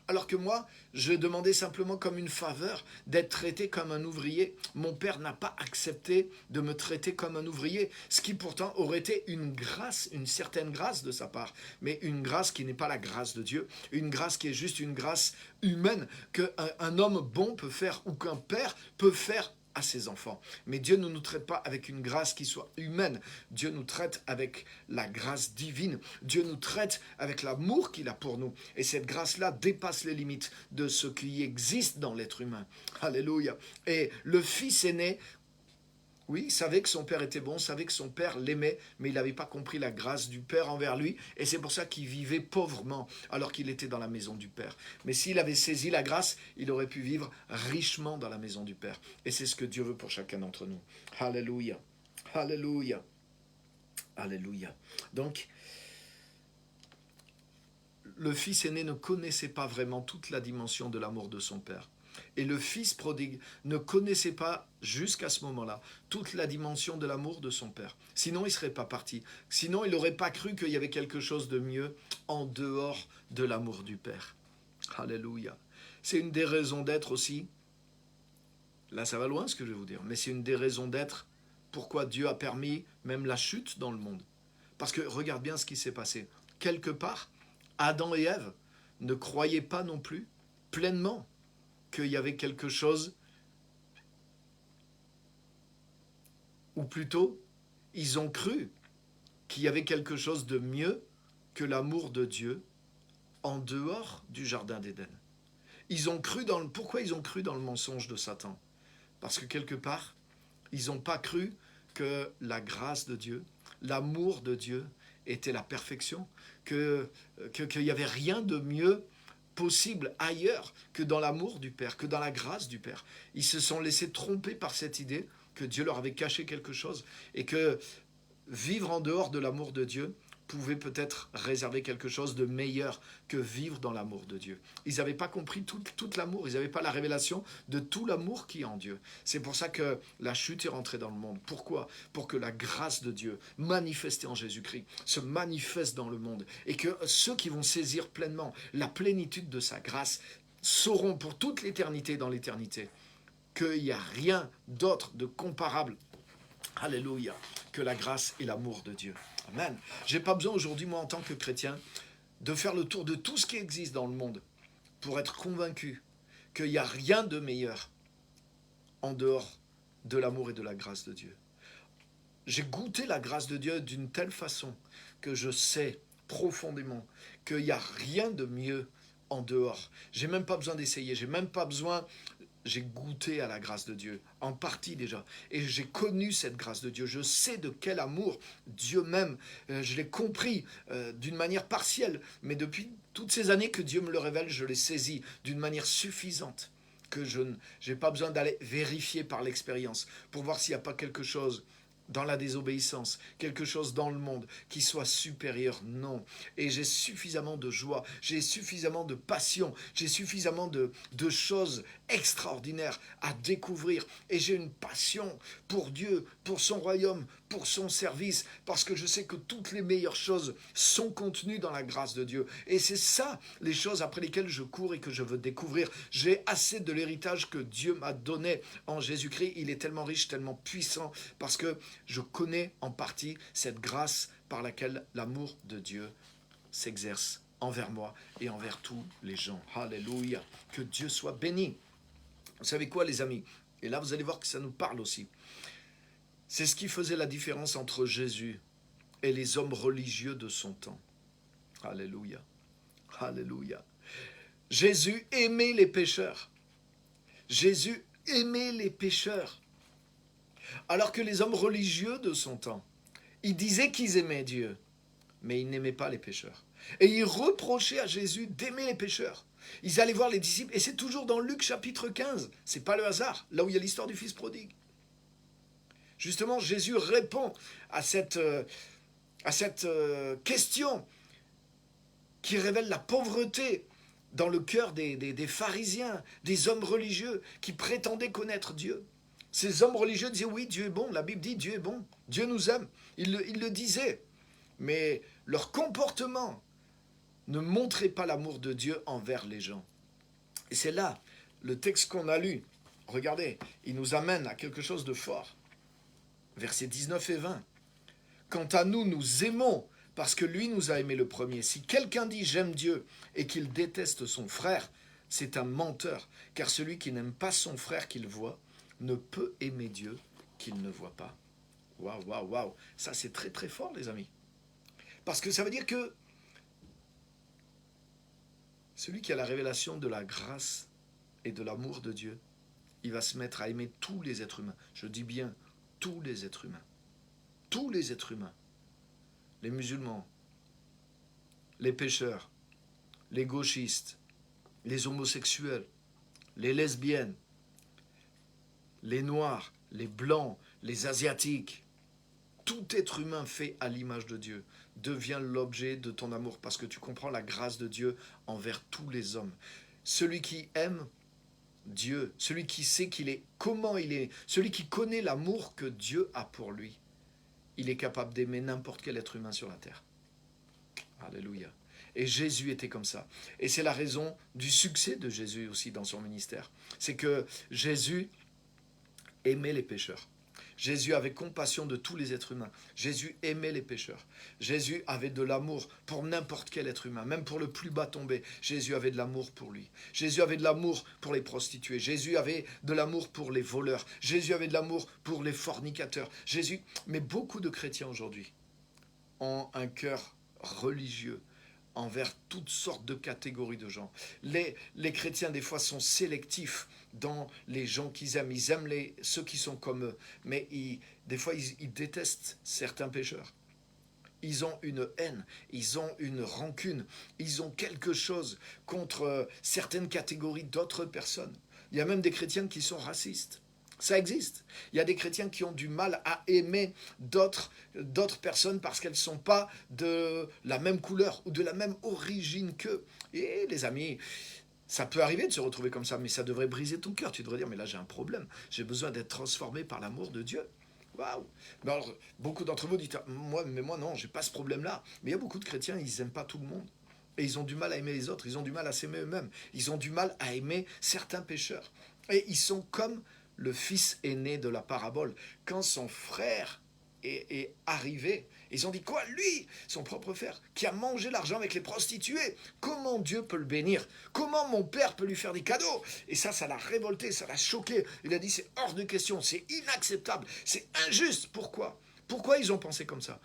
Alors que moi, je demandais simplement comme une faveur d'être traité comme un ouvrier. Mon père n'a pas accepté de me traiter comme un ouvrier, ce qui pourtant aurait été une grâce, une certaine grâce de sa part, mais une grâce qui n'est pas la grâce de Dieu, une grâce qui est juste une grâce humaine qu'un homme bon peut faire ou qu'un père peut faire à ses enfants. Mais Dieu ne nous traite pas avec une grâce qui soit humaine. Dieu nous traite avec la grâce divine. Dieu nous traite avec l'amour qu'il a pour nous. Et cette grâce-là dépasse les limites de ce qui existe dans l'être humain. Alléluia. Et le fils aîné, oui, savait que son père était bon, savait que son père l'aimait, mais il n'avait pas compris la grâce du père envers lui, et c'est pour ça qu'il vivait pauvrement, alors qu'il était dans la maison du père. Mais s'il avait saisi la grâce, il aurait pu vivre richement dans la maison du père. Et c'est ce que Dieu veut pour chacun d'entre nous. Alléluia. Alléluia. Alléluia. Donc, le fils aîné ne connaissait pas vraiment toute la dimension de l'amour de son père. Et le fils prodigue ne connaissait pas, jusqu'à ce moment-là, toute la dimension de l'amour de son père. Sinon, il ne serait pas parti. Sinon, il n'aurait pas cru qu'il y avait quelque chose de mieux en dehors de l'amour du père. Alléluia. C'est une des raisons d'être aussi. Là, ça va loin ce que je vais vous dire. Mais c'est une des raisons d'être pourquoi Dieu a permis même la chute dans le monde. Parce que regarde bien ce qui s'est passé. Quelque part, Adam et Ève ne croyaient pas non plus pleinement qu'il y avait quelque chose, ou plutôt, ils ont cru qu'il y avait quelque chose de mieux que l'amour de Dieu en dehors du jardin d'Éden. Pourquoi ils ont cru dans le mensonge de Satan? Parce que quelque part, ils n'ont pas cru que la grâce de Dieu, l'amour de Dieu était la perfection, qu'il n'y avait rien de mieux possible ailleurs que dans l'amour du Père, que dans la grâce du Père. Ils se sont laissés tromper par cette idée que Dieu leur avait caché quelque chose et que vivre en dehors de l'amour de Dieu pouvait peut-être réserver quelque chose de meilleur que vivre dans l'amour de Dieu. Ils n'avaient pas compris tout l'amour, ils n'avaient pas la révélation de tout l'amour qui est en Dieu. C'est pour ça que la chute est rentrée dans le monde. Pourquoi? Pour que la grâce de Dieu, manifestée en Jésus-Christ, se manifeste dans le monde et que ceux qui vont saisir pleinement la plénitude de sa grâce sauront pour toute l'éternité dans l'éternité qu'il n'y a rien d'autre de comparable, alléluia, que la grâce et l'amour de Dieu. Amen. Je n'ai pas besoin aujourd'hui, moi, en tant que chrétien, de faire le tour de tout ce qui existe dans le monde pour être convaincu qu'il n'y a rien de meilleur en dehors de l'amour et de la grâce de Dieu. J'ai goûté la grâce de Dieu d'une telle façon que je sais profondément qu'il n'y a rien de mieux en dehors. J'ai même pas besoin d'essayer, j'ai goûté à la grâce de Dieu, en partie déjà. Et j'ai connu cette grâce de Dieu. Je sais de quel amour Dieu m'aime. Je l'ai compris d'une manière partielle. Mais depuis toutes ces années que Dieu me le révèle, je l'ai saisi d'une manière suffisante. Que je n'ai pas besoin d'aller vérifier par l'expérience pour voir s'il n'y a pas quelque chose dans la désobéissance, quelque chose dans le monde qui soit supérieur. Non. Et j'ai suffisamment de joie, j'ai suffisamment de passion, j'ai suffisamment de choses extraordinaires à découvrir. Et j'ai une passion pour Dieu, pour son royaume, pour son service, parce que je sais que toutes les meilleures choses sont contenues dans la grâce de Dieu. Et c'est ça, les choses après lesquelles je cours et que je veux découvrir. J'ai assez de l'héritage que Dieu m'a donné en Jésus-Christ. Il est tellement riche, tellement puissant, parce que je connais en partie cette grâce par laquelle l'amour de Dieu s'exerce envers moi et envers tous les gens. Alléluia. Que Dieu soit béni. Vous savez quoi, les amis? Et là, vous allez voir que ça nous parle aussi. C'est ce qui faisait la différence entre Jésus et les hommes religieux de son temps. Alléluia. Alléluia. Jésus aimait les pécheurs. Jésus aimait les pécheurs. Alors que les hommes religieux de son temps, ils disaient qu'ils aimaient Dieu, mais ils n'aimaient pas les pécheurs. Et ils reprochaient à Jésus d'aimer les pécheurs. Ils allaient voir les disciples, et c'est toujours dans Luc chapitre 15, c'est pas le hasard, là où il y a l'histoire du fils prodigue. Justement, Jésus répond à cette question qui révèle la pauvreté dans le cœur des pharisiens, des hommes religieux qui prétendaient connaître Dieu. Ces hommes religieux disaient oui, Dieu est bon, la Bible dit Dieu est bon, Dieu nous aime. Ils le disaient, mais leur comportement ne montrait pas l'amour de Dieu envers les gens. Et c'est là, le texte qu'on a lu, regardez, il nous amène à quelque chose de fort. Versets 19 et 20. Quant à nous, nous aimons parce que lui nous a aimés le premier. Si quelqu'un dit j'aime Dieu et qu'il déteste son frère, c'est un menteur, car celui qui n'aime pas son frère qu'il voit ne peut aimer Dieu qu'il ne voit pas. Waouh, waouh, waouh. Ça, c'est très, très fort, les amis. Parce que ça veut dire que celui qui a la révélation de la grâce et de l'amour de Dieu, il va se mettre à aimer tous les êtres humains. Je dis bien tous les êtres humains. Tous les êtres humains. Les musulmans, les pécheurs, les gauchistes, les homosexuels, les lesbiennes, les noirs, les blancs, les asiatiques. Tout être humain fait à l'image de Dieu devient l'objet de ton amour parce que tu comprends la grâce de Dieu envers tous les hommes. Celui qui aime Dieu, celui qui sait qu'il est, comment il est, celui qui connaît l'amour que Dieu a pour lui, il est capable d'aimer n'importe quel être humain sur la terre. Alléluia. Et Jésus était comme ça. Et c'est la raison du succès de Jésus aussi dans son ministère. C'est que Jésus aimait les pécheurs. Jésus avait compassion de tous les êtres humains. Jésus aimait les pécheurs. Jésus avait de l'amour pour n'importe quel être humain, même pour le plus bas tombé. Jésus avait de l'amour pour lui. Jésus avait de l'amour pour les prostituées. Jésus avait de l'amour pour les voleurs. Jésus avait de l'amour pour les fornicateurs. Mais beaucoup de chrétiens aujourd'hui ont un cœur religieux envers toutes sortes de catégories de gens. Les chrétiens, des fois, sont sélectifs dans les gens qu'ils aiment. Ils aiment ceux qui sont comme eux, mais des fois, ils détestent certains pécheurs. Ils ont une haine, ils ont une rancune, ils ont quelque chose contre certaines catégories d'autres personnes. Il y a même des chrétiens qui sont racistes. Ça existe. Il y a des chrétiens qui ont du mal à aimer d'autres personnes parce qu'elles ne sont pas de la même couleur ou de la même origine qu'eux. Et les amis, ça peut arriver de se retrouver comme ça, mais ça devrait briser ton cœur. Tu devrais dire, mais là j'ai un problème. J'ai besoin d'être transformé par l'amour de Dieu. Waouh! Alors, beaucoup d'entre vous disent, moi non, j'ai pas ce problème-là. Mais il y a beaucoup de chrétiens, ils n'aiment pas tout le monde. Et ils ont du mal à aimer les autres, ils ont du mal à s'aimer eux-mêmes. Ils ont du mal à aimer certains pécheurs. Et ils sont comme le fils aîné de la parabole. Quand son frère est arrivé, ils ont dit quoi? Lui, son propre frère, qui a mangé l'argent avec les prostituées. Comment Dieu peut le bénir? Comment mon père peut lui faire des cadeaux? Et ça l'a révolté, ça l'a choqué. Il a dit c'est hors de question, c'est inacceptable, c'est injuste. Pourquoi? Pourquoi ils ont pensé comme ça?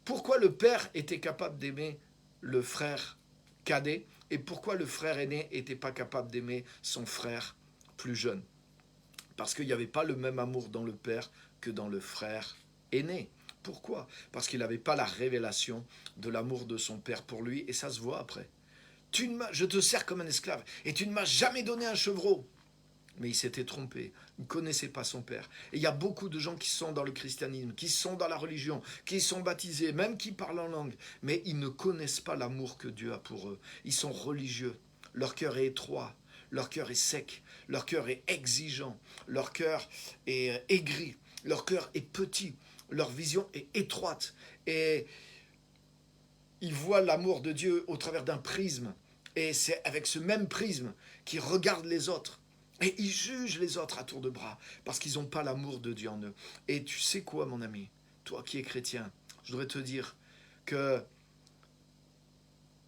Pourquoi le père était capable d'aimer le frère cadet et pourquoi le frère aîné n'était pas capable d'aimer son frère plus jeune? Parce qu'il n'y avait pas le même amour dans le père que dans le frère aîné. Pourquoi? Parce qu'il n'avait pas la révélation de l'amour de son père pour lui, et ça se voit après. Je te sers comme un esclave, et tu ne m'as jamais donné un chevreau. Mais il s'était trompé, il ne connaissait pas son père. Et il y a beaucoup de gens qui sont dans le christianisme, qui sont dans la religion, qui sont baptisés, même qui parlent en langue, mais ils ne connaissent pas l'amour que Dieu a pour eux. Ils sont religieux, leur cœur est étroit, leur cœur est sec, leur cœur est exigeant, leur cœur est aigri, leur cœur est petit, leur vision est étroite. Et ils voient l'amour de Dieu au travers d'un prisme. Et c'est avec ce même prisme qu'ils regardent les autres. Et ils jugent les autres à tour de bras parce qu'ils n'ont pas l'amour de Dieu en eux. Et tu sais quoi, mon ami, toi qui es chrétien, je voudrais te dire que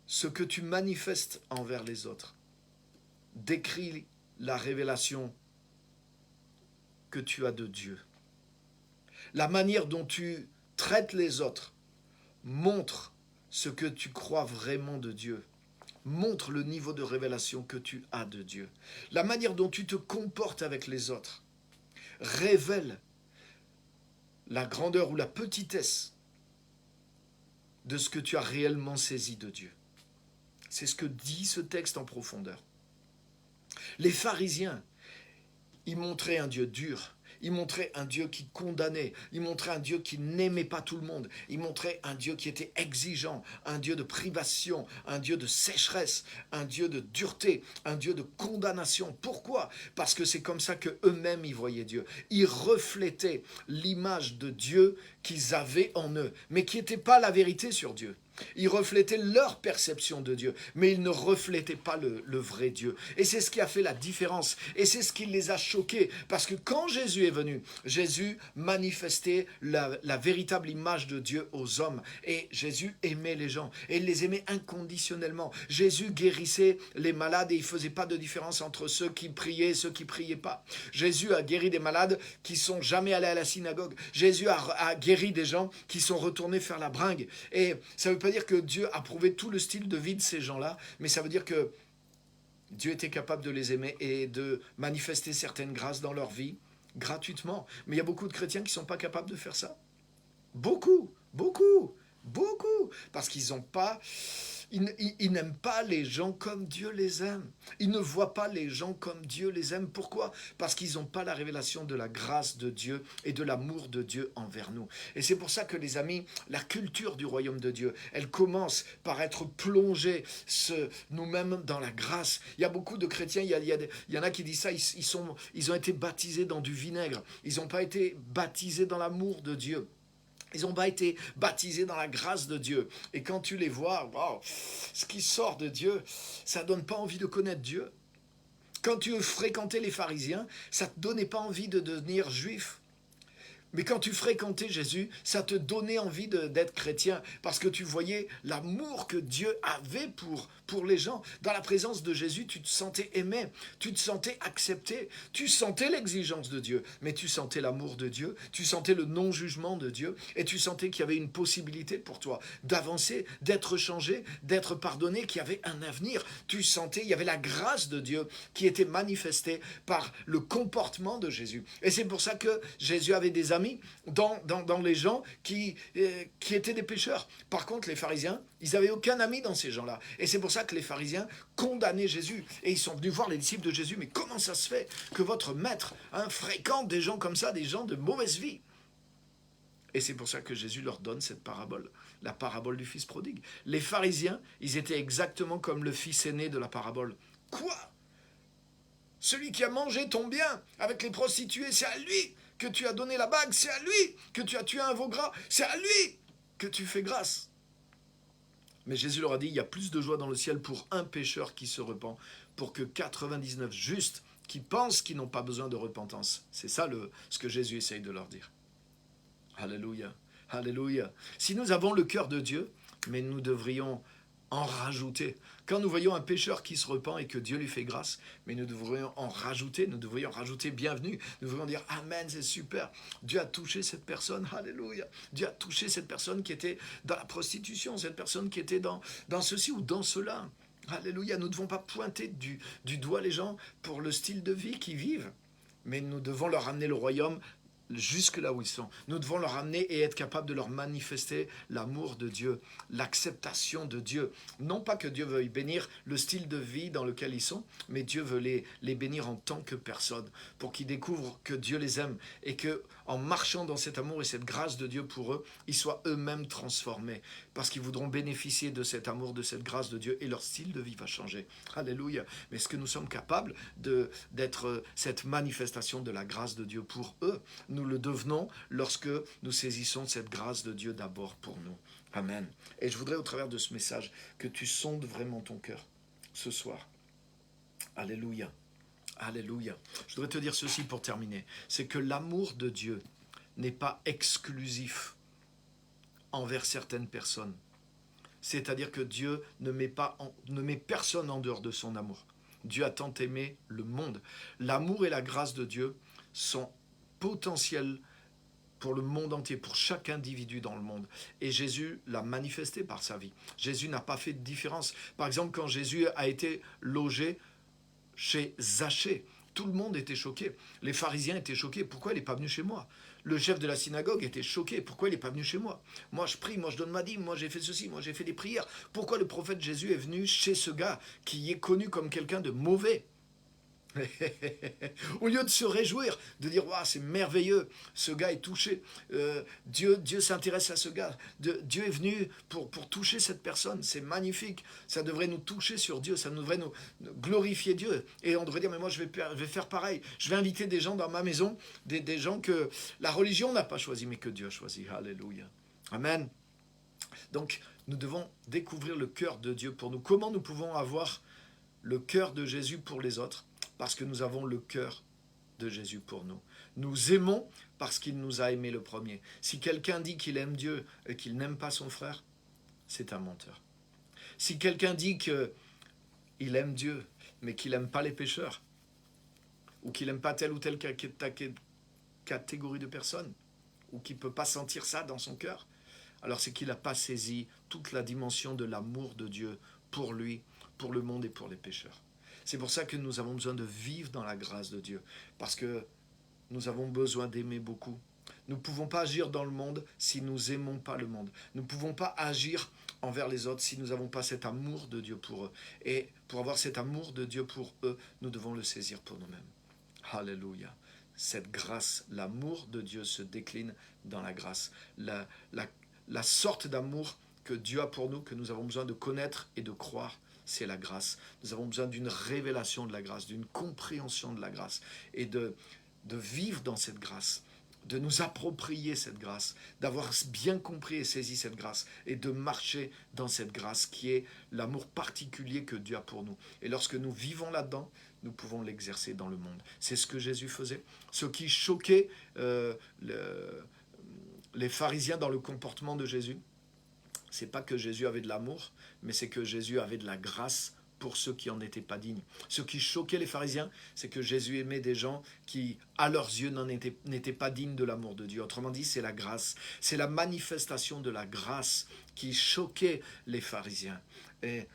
ce que tu manifestes envers les autres décrit la révélation que tu as de Dieu. La manière dont tu traites les autres montre ce que tu crois vraiment de Dieu. Montre le niveau de révélation que tu as de Dieu. La manière dont tu te comportes avec les autres révèle la grandeur ou la petitesse de ce que tu as réellement saisi de Dieu. C'est ce que dit ce texte en profondeur. Les pharisiens, ils montraient un Dieu dur. Ils montraient un Dieu qui condamnait, ils montraient un Dieu qui n'aimait pas tout le monde, ils montraient un Dieu qui était exigeant, un Dieu de privation, un Dieu de sécheresse, un Dieu de dureté, un Dieu de condamnation. Pourquoi? Parce que c'est comme ça qu'eux-mêmes ils voyaient Dieu. Ils reflétaient l'image de Dieu qu'ils avaient en eux, mais qui n'était pas la vérité sur Dieu. Ils reflétaient leur perception de Dieu, mais ils ne reflétaient pas le vrai Dieu. Et c'est ce qui a fait la différence. Et c'est ce qui les a choqués. Parce que quand Jésus est venu, Jésus manifestait la véritable image de Dieu aux hommes. Et Jésus aimait les gens. Et il les aimait inconditionnellement. Jésus guérissait les malades et il ne faisait pas de différence entre ceux qui priaient et ceux qui ne priaient pas. Jésus a guéri des malades qui ne sont jamais allés à la synagogue. Jésus a guéri des gens qui sont retournés faire la bringue. Et ça veut pas dire que Dieu approuvait tout le style de vie de ces gens-là, mais ça veut dire que Dieu était capable de les aimer et de manifester certaines grâces dans leur vie gratuitement. Mais il y a beaucoup de chrétiens qui ne sont pas capables de faire ça. Beaucoup, parce qu'ils n'ont pas... Ils n'aiment pas les gens comme Dieu les aime. Ils ne voient pas les gens comme Dieu les aime. Pourquoi? Parce qu'ils n'ont pas la révélation de la grâce de Dieu et de l'amour de Dieu envers nous. Et c'est pour ça que les amis, la culture du royaume de Dieu, elle commence par être plongée nous-mêmes dans la grâce. Il y a beaucoup de chrétiens, il y en a qui disent ça, ils ont été baptisés dans du vinaigre. Ils n'ont pas été baptisés dans l'amour de Dieu. Ils n'ont pas été baptisés dans la grâce de Dieu. Et quand tu les vois, wow, ce qui sort de Dieu, ça ne donne pas envie de connaître Dieu. Quand tu fréquentais les pharisiens, ça ne te donnait pas envie de devenir juif. Mais quand tu fréquentais Jésus, ça te donnait envie d'être chrétien parce que tu voyais l'amour que Dieu avait pour les gens. Dans la présence de Jésus, tu te sentais aimé, tu te sentais accepté, tu sentais l'exigence de Dieu, mais tu sentais l'amour de Dieu, tu sentais le non-jugement de Dieu et tu sentais qu'il y avait une possibilité pour toi d'avancer, d'être changé, d'être pardonné, qu'il y avait un avenir. Tu sentais, il y avait la grâce de Dieu qui était manifestée par le comportement de Jésus. Et c'est pour ça que Jésus avait des amis dans les gens qui étaient des pécheurs. Par contre, les pharisiens, ils n'avaient aucun ami dans ces gens-là. Et c'est pour ça que les pharisiens condamnaient Jésus. Et ils sont venus voir les disciples de Jésus. Mais comment ça se fait que votre maître fréquente des gens comme ça, des gens de mauvaise vie? Et c'est pour ça que Jésus leur donne cette parabole, la parabole du fils prodigue. Les pharisiens, ils étaient exactement comme le fils aîné de la parabole. Quoi? Celui qui a mangé ton bien avec les prostituées, c'est à lui que tu as donné la bague, c'est à lui que tu as tué un veau gras, c'est à lui que tu fais grâce. Mais Jésus leur a dit, il y a plus de joie dans le ciel pour un pécheur qui se repent, pour que 99 justes qui pensent qu'ils n'ont pas besoin de repentance. C'est ça ce que Jésus essaye de leur dire. Alléluia, alléluia. Si nous avons le cœur de Dieu, mais nous devrions en rajouter. Quand nous voyons un pécheur qui se repent et que Dieu lui fait grâce, mais nous devrions en rajouter, nous devrions rajouter bienvenue, nous devrions dire Amen, c'est super, Dieu a touché cette personne, alléluia, Dieu a touché cette personne qui était dans la prostitution, cette personne qui était dans ceci ou dans cela, alléluia, nous ne devons pas pointer du doigt les gens pour le style de vie qu'ils vivent, mais nous devons leur amener le royaume jusque là où ils sont. Nous devons leur amener et être capables de leur manifester l'amour de Dieu, l'acceptation de Dieu. Non pas que Dieu veuille bénir le style de vie dans lequel ils sont, mais Dieu veut les bénir en tant que personne, pour qu'ils découvrent que Dieu les aime et que en marchant dans cet amour et cette grâce de Dieu pour eux, ils soient eux-mêmes transformés, parce qu'ils voudront bénéficier de cet amour, de cette grâce de Dieu, et leur style de vie va changer. Alléluia. Mais est-ce que nous sommes capables d'être cette manifestation de la grâce de Dieu pour eux? Nous le devenons lorsque nous saisissons cette grâce de Dieu d'abord pour nous. Amen. Et je voudrais au travers de ce message que tu sondes vraiment ton cœur ce soir. Alléluia. Alléluia. Je voudrais te dire ceci pour terminer. C'est que l'amour de Dieu n'est pas exclusif envers certaines personnes. C'est-à-dire que Dieu ne met personne en dehors de son amour. Dieu a tant aimé le monde. L'amour et la grâce de Dieu sont potentiels pour le monde entier, pour chaque individu dans le monde. Et Jésus l'a manifesté par sa vie. Jésus n'a pas fait de différence. Par exemple, quand Jésus a été logé chez Zachée, tout le monde était choqué. Les pharisiens étaient choqués. Pourquoi il n'est pas venu chez moi? Le chef de la synagogue était choqué. Pourquoi il n'est pas venu chez moi? Moi, je prie, moi, je donne ma dîme, moi, j'ai fait ceci, moi, j'ai fait des prières. Pourquoi le prophète Jésus est venu chez ce gars qui est connu comme quelqu'un de mauvais? Au lieu de se réjouir, de dire wow, c'est merveilleux, ce gars est touché, Dieu s'intéresse à ce gars, Dieu est venu pour toucher cette personne, c'est magnifique, ça devrait nous toucher sur Dieu, ça devrait nous glorifier Dieu, et on devrait dire mais moi je vais faire pareil, je vais inviter des gens dans ma maison, des gens que la religion n'a pas choisi mais que Dieu a choisi. Alléluia, amen. Donc nous devons découvrir le cœur de Dieu pour nous. Comment nous pouvons avoir le cœur de Jésus pour les autres? Parce que nous avons le cœur de Jésus pour nous. Nous aimons parce qu'il nous a aimés le premier. Si quelqu'un dit qu'il aime Dieu et qu'il n'aime pas son frère, c'est un menteur. Si quelqu'un dit qu'il aime Dieu, mais qu'il n'aime pas les pécheurs, ou qu'il n'aime pas telle ou telle catégorie de personnes, ou qu'il ne peut pas sentir ça dans son cœur, alors c'est qu'il n'a pas saisi toute la dimension de l'amour de Dieu pour lui, pour le monde et pour les pécheurs. C'est pour ça que nous avons besoin de vivre dans la grâce de Dieu, parce que nous avons besoin d'aimer beaucoup. Nous ne pouvons pas agir dans le monde si nous n'aimons pas le monde. Nous ne pouvons pas agir envers les autres si nous n'avons pas cet amour de Dieu pour eux. Et pour avoir cet amour de Dieu pour eux, nous devons le saisir pour nous-mêmes. Alléluia. Cette grâce, l'amour de Dieu se décline dans la grâce. La sorte d'amour que Dieu a pour nous, que nous avons besoin de connaître et de croire, c'est la grâce. Nous avons besoin d'une révélation de la grâce, d'une compréhension de la grâce et de vivre dans cette grâce, de nous approprier cette grâce, d'avoir bien compris et saisi cette grâce et de marcher dans cette grâce qui est l'amour particulier que Dieu a pour nous. Et lorsque nous vivons là-dedans, nous pouvons l'exercer dans le monde. C'est ce que Jésus faisait. Ce qui choquait les pharisiens dans le comportement de Jésus, c'est pas que Jésus avait de l'amour, mais c'est que Jésus avait de la grâce pour ceux qui n'en étaient pas dignes. Ce qui choquait les pharisiens, c'est que Jésus aimait des gens qui, à leurs yeux, n'étaient pas dignes de l'amour de Dieu. Autrement dit, c'est la grâce. C'est la manifestation de la grâce qui choquait les pharisiens. Et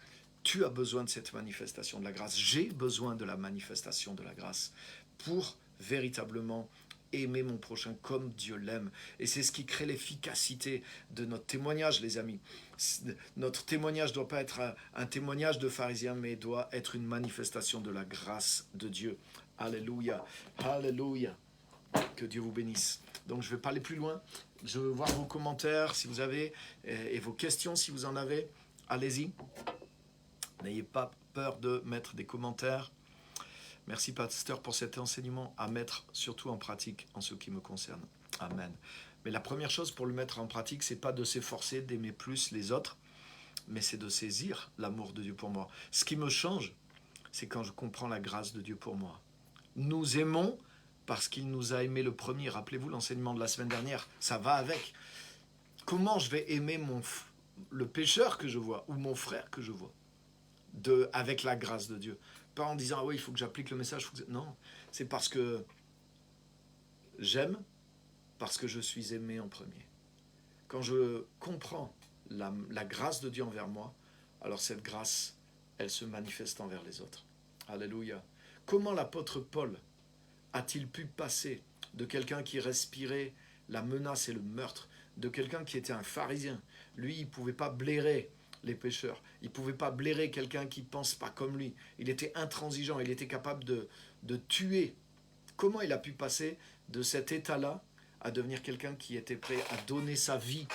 tu as besoin de cette manifestation de la grâce. J'ai besoin de la manifestation de la grâce pour véritablement aimer mon prochain comme Dieu l'aime. Et c'est ce qui crée l'efficacité de notre témoignage, les amis. Notre témoignage ne doit pas être un témoignage de pharisien, mais doit être une manifestation de la grâce de Dieu. Alléluia. Alléluia. Que Dieu vous bénisse. Donc je ne vais pas aller plus loin. Je veux voir vos commentaires si vous avez, et vos questions si vous en avez. Allez-y. N'ayez pas peur de mettre des commentaires. Merci, pasteur, pour cet enseignement à mettre surtout en pratique en ce qui me concerne. Amen. Mais la première chose pour le mettre en pratique, c'est pas de s'efforcer d'aimer plus les autres, mais c'est de saisir l'amour de Dieu pour moi. Ce qui me change, c'est quand je comprends la grâce de Dieu pour moi. Nous aimons parce qu'il nous a aimés le premier. Rappelez-vous l'enseignement de la semaine dernière, ça va avec. Comment je vais aimer le pécheur que je vois ou mon frère que je vois avec la grâce de Dieu? Pas en disant, ah oui, il faut que j'applique le message. Non, c'est parce que j'aime, parce que je suis aimé en premier. Quand je comprends la grâce de Dieu envers moi, alors cette grâce, elle se manifeste envers les autres. Alléluia. Comment l'apôtre Paul a-t-il pu passer de quelqu'un qui respirait la menace et le meurtre, de quelqu'un qui était un pharisien? Lui, il ne pouvait pas blairer les pécheurs. Il ne pouvait pas blairer quelqu'un qui ne pense pas comme lui. Il était intransigeant, il était capable de tuer. Comment il a pu passer de cet état-là à devenir quelqu'un qui était prêt à donner sa vie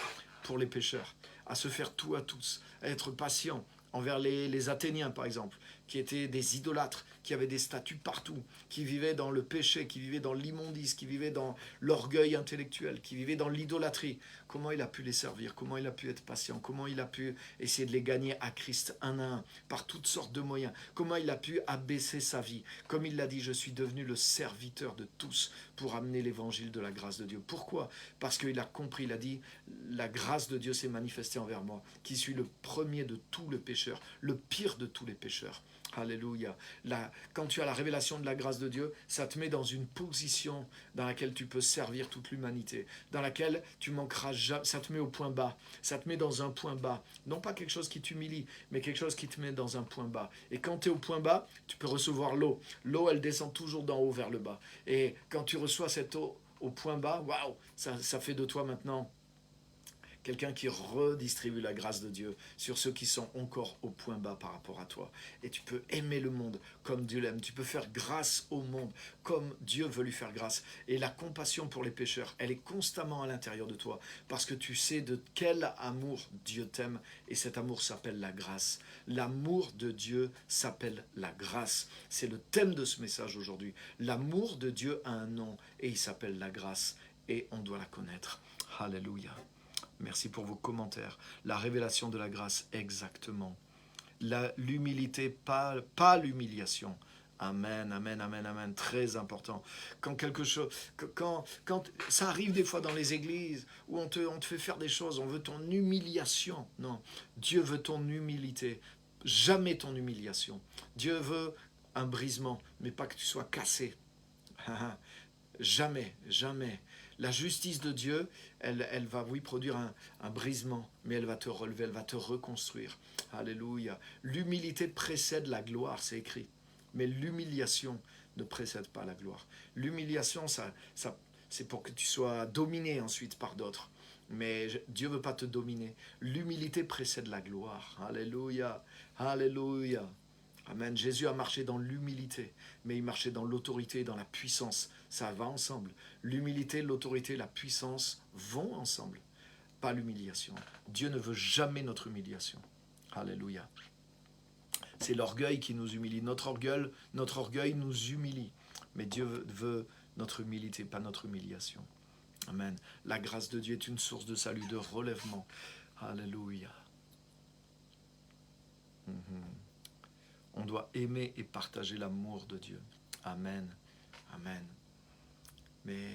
pour les pécheurs, à se faire tout à tous, à être patient envers les Athéniens, par exemple, qui étaient des idolâtres, qui avaient des statues partout, qui vivaient dans le péché, qui vivaient dans l'immondice, qui vivaient dans l'orgueil intellectuel, qui vivaient dans l'idolâtrie. Comment il a pu les servir? Comment il a pu être patient? Comment il a pu essayer de les gagner à Christ un à un, par toutes sortes de moyens? Comment il a pu abaisser sa vie? Comme il l'a dit, je suis devenu le serviteur de tous pour amener l'évangile de la grâce de Dieu. Pourquoi? Parce qu'il a compris, il a dit, la grâce de Dieu s'est manifestée envers moi, qui suis le premier de tous les pécheurs, le pire de tous les pécheurs. Alléluia. Quand tu as la révélation de la grâce de Dieu, ça te met dans une position dans laquelle tu peux servir toute l'humanité, dans laquelle tu manqueras jamais, ça te met au point bas, ça te met dans un point bas. Non pas quelque chose qui t'humilie, mais quelque chose qui te met dans un point bas. Et quand tu es au point bas, tu peux recevoir l'eau. L'eau, elle descend toujours d'en haut vers le bas. Et quand tu reçois cette eau au point bas, waouh, ça fait de toi maintenant quelqu'un qui redistribue la grâce de Dieu sur ceux qui sont encore au point bas par rapport à toi. Et tu peux aimer le monde comme Dieu l'aime. Tu peux faire grâce au monde comme Dieu veut lui faire grâce. Et la compassion pour les pécheurs, elle est constamment à l'intérieur de toi parce que tu sais de quel amour Dieu t'aime. Et cet amour s'appelle la grâce. L'amour de Dieu s'appelle la grâce. C'est le thème de ce message aujourd'hui. L'amour de Dieu a un nom et il s'appelle la grâce. Et on doit la connaître. Alléluia. Merci pour vos commentaires. La révélation de la grâce, exactement. L'humilité, pas l'humiliation. Amen, amen, amen, amen. Très important. Quand ça arrive des fois dans les églises où on te fait faire des choses, on veut ton humiliation. Non, Dieu veut ton humilité. Jamais ton humiliation. Dieu veut un brisement, mais pas que tu sois cassé. Jamais, jamais. La justice de Dieu, elle va, oui, produire un brisement, mais elle va te relever, elle va te reconstruire. Alléluia. L'humilité précède la gloire, c'est écrit. Mais l'humiliation ne précède pas la gloire. L'humiliation, c'est pour que tu sois dominé ensuite par d'autres. Mais Dieu ne veut pas te dominer. L'humilité précède la gloire. Alléluia. Alléluia. Amen. Jésus a marché dans l'humilité, mais il marchait dans l'autorité et dans la puissance. Ça va ensemble. L'humilité, l'autorité, la puissance vont ensemble. Pas l'humiliation. Dieu ne veut jamais notre humiliation. Alléluia. C'est l'orgueil qui nous humilie. Notre orgueil nous humilie. Mais Dieu veut notre humilité, pas notre humiliation. Amen. La grâce de Dieu est une source de salut, de relèvement. Alléluia. On doit aimer et partager l'amour de Dieu. Amen. Amen. Mais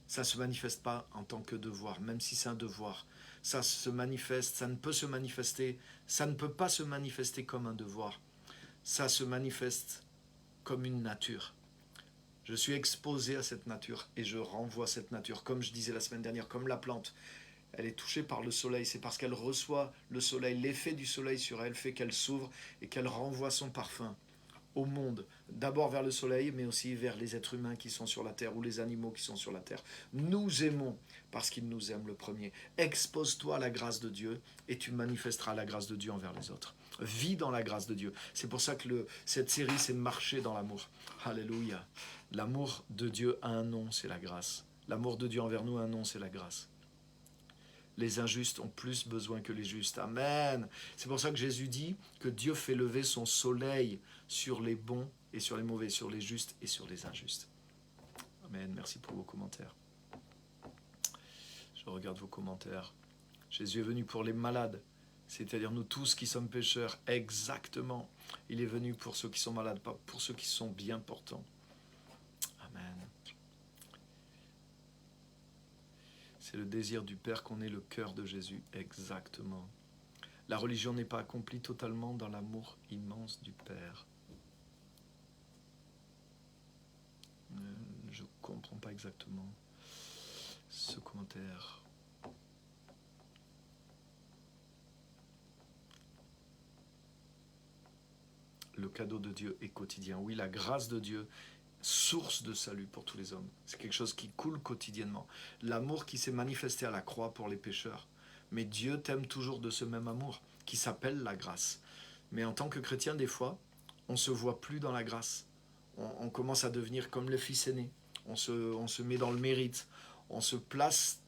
ça ne se manifeste pas en tant que devoir, même si c'est un devoir. Ça se manifeste, ça ne peut se manifester, ça ne peut pas se manifester comme un devoir. Ça se manifeste comme une nature. Je suis exposé à cette nature et je renvoie cette nature. Comme je disais la semaine dernière, comme la plante, elle est touchée par le soleil. C'est parce qu'elle reçoit le soleil, l'effet du soleil sur elle fait qu'elle s'ouvre et qu'elle renvoie son parfum au monde, d'abord vers le soleil, mais aussi vers les êtres humains qui sont sur la terre ou les animaux qui sont sur la terre. Nous aimons parce qu'il nous aime le premier. Expose-toi à la grâce de Dieu et tu manifesteras la grâce de Dieu envers les autres. Vis dans la grâce de Dieu. C'est pour ça que cette série, c'est marcher dans l'amour. Alléluia. L'amour de Dieu a un nom, c'est la grâce. L'amour de Dieu envers nous a un nom, c'est la grâce. Les injustes ont plus besoin que les justes. Amen. C'est pour ça que Jésus dit que Dieu fait lever son soleil sur les bons et sur les mauvais, sur les justes et sur les injustes. Amen. Merci pour vos commentaires. Je regarde vos commentaires. Jésus est venu pour les malades, c'est-à-dire nous tous qui sommes pécheurs. Exactement. Il est venu pour ceux qui sont malades, pas pour ceux qui sont bien portants. Amen. C'est le désir du Père qu'on ait le cœur de Jésus. Exactement. La religion n'est pas accomplie totalement dans l'amour immense du Père. Je ne comprends pas exactement ce commentaire. Le cadeau de Dieu est quotidien. Oui, la grâce de Dieu, source de salut pour tous les hommes. C'est quelque chose qui coule quotidiennement. L'amour qui s'est manifesté à la croix pour les pécheurs. Mais Dieu t'aime toujours de ce même amour, qui s'appelle la grâce. Mais en tant que chrétien, des fois, on ne se voit plus dans la grâce. On commence à devenir comme le fils aîné. On se met dans le mérite. On se place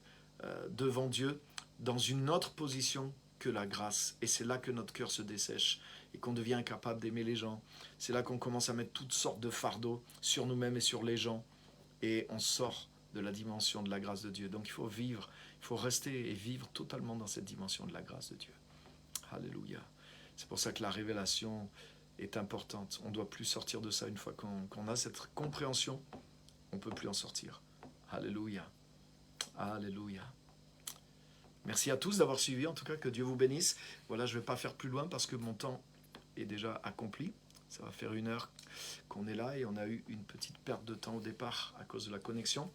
devant Dieu dans une autre position que la grâce. Et c'est là que notre cœur se dessèche et qu'on devient incapable d'aimer les gens. C'est là qu'on commence à mettre toutes sortes de fardeaux sur nous-mêmes et sur les gens. Et on sort de la dimension de la grâce de Dieu. Donc il faut vivre, il faut rester et vivre totalement dans cette dimension de la grâce de Dieu. Alléluia. C'est pour ça que la révélation est importante. On ne doit plus sortir de ça une fois qu'on a cette compréhension. On ne peut plus en sortir. Alléluia. Alléluia. Merci à tous d'avoir suivi. En tout cas, que Dieu vous bénisse. Voilà, je ne vais pas faire plus loin parce que mon temps est déjà accompli. Ça va faire 1 heure qu'on est là et on a eu une petite perte de temps au départ à cause de la connexion.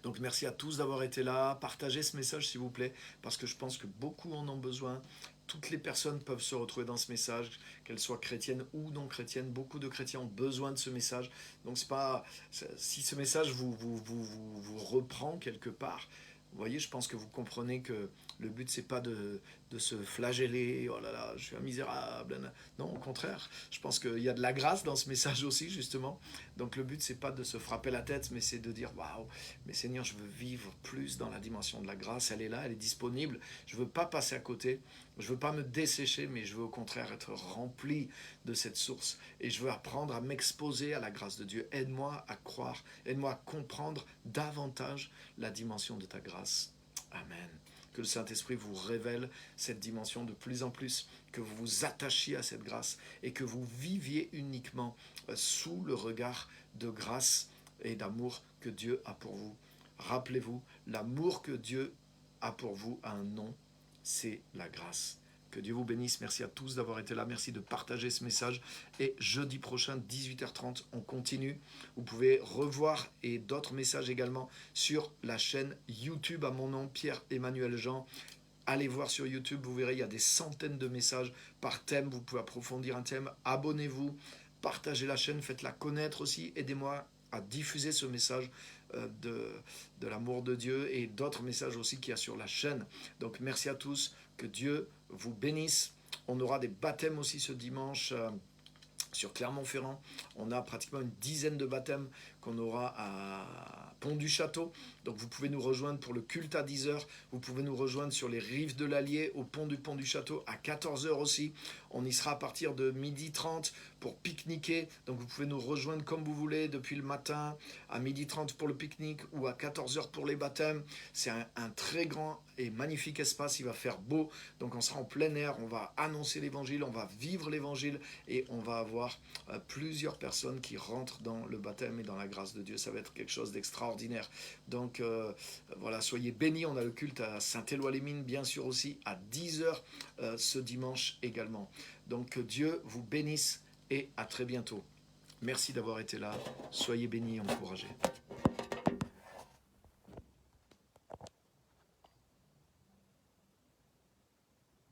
Donc merci à tous d'avoir été là. Partagez ce message s'il vous plaît parce que je pense que beaucoup en ont besoin. Toutes les personnes peuvent se retrouver dans ce message, qu'elles soient chrétiennes ou non chrétiennes. Beaucoup de chrétiens ont besoin de ce message. Donc c'est pas, si ce message vous reprend quelque part, vous voyez, je pense que vous comprenez que le but, c'est pas de se flageller, oh là là, je suis un misérable. Non, au contraire, je pense qu'il y a de la grâce dans ce message aussi, justement. Donc le but, c'est pas de se frapper la tête, mais c'est de dire, waouh, mais Seigneur, je veux vivre plus dans la dimension de la grâce. Elle est là, elle est disponible. Je veux pas passer à côté. Je veux pas me dessécher, mais je veux au contraire être rempli de cette source. Et je veux apprendre à m'exposer à la grâce de Dieu. Aide-moi à croire, aide-moi à comprendre davantage la dimension de ta grâce. Amen. Que le Saint-Esprit vous révèle cette dimension de plus en plus, que vous vous attachiez à cette grâce et que vous viviez uniquement sous le regard de grâce et d'amour que Dieu a pour vous. Rappelez-vous, l'amour que Dieu a pour vous a un nom, c'est la grâce. Que Dieu vous bénisse. Merci à tous d'avoir été là. Merci de partager ce message. Et jeudi prochain, 18h30, on continue. Vous pouvez revoir et d'autres messages également sur la chaîne YouTube à mon nom, Pierre-Emmanuel Jean. Allez voir sur YouTube, vous verrez, il y a des centaines de messages par thème. Vous pouvez approfondir un thème. Abonnez-vous, partagez la chaîne, faites-la connaître aussi. Aidez-moi à diffuser ce message de l'amour de Dieu et d'autres messages aussi qu'il y a sur la chaîne. Donc merci à tous, que Dieu vous bénisse. On aura des baptêmes aussi ce dimanche sur Clermont-Ferrand. On a pratiquement une dizaine de baptêmes qu'on aura à Pont du Château. Donc vous pouvez nous rejoindre pour le culte à 10h. Vous pouvez nous rejoindre sur les rives de l'Allier, au Pont du Château, à 14h aussi. On y sera à partir de 12h30 pour pique-niquer. Donc vous pouvez nous rejoindre comme vous voulez, depuis le matin, à 12h30 pour le pique-nique ou à 14h pour les baptêmes. C'est un très grand et magnifique espace, il va faire beau, donc on sera en plein air, on va annoncer l'évangile, on va vivre l'évangile et on va avoir plusieurs personnes qui rentrent dans le baptême et dans la grâce de Dieu. Ça va être quelque chose d'extraordinaire. Donc voilà, soyez bénis. On a le culte à Saint-Éloi-les-Mines, bien sûr aussi, à 10h ce dimanche également. Donc que Dieu vous bénisse et à très bientôt. Merci d'avoir été là. Soyez bénis et encouragés.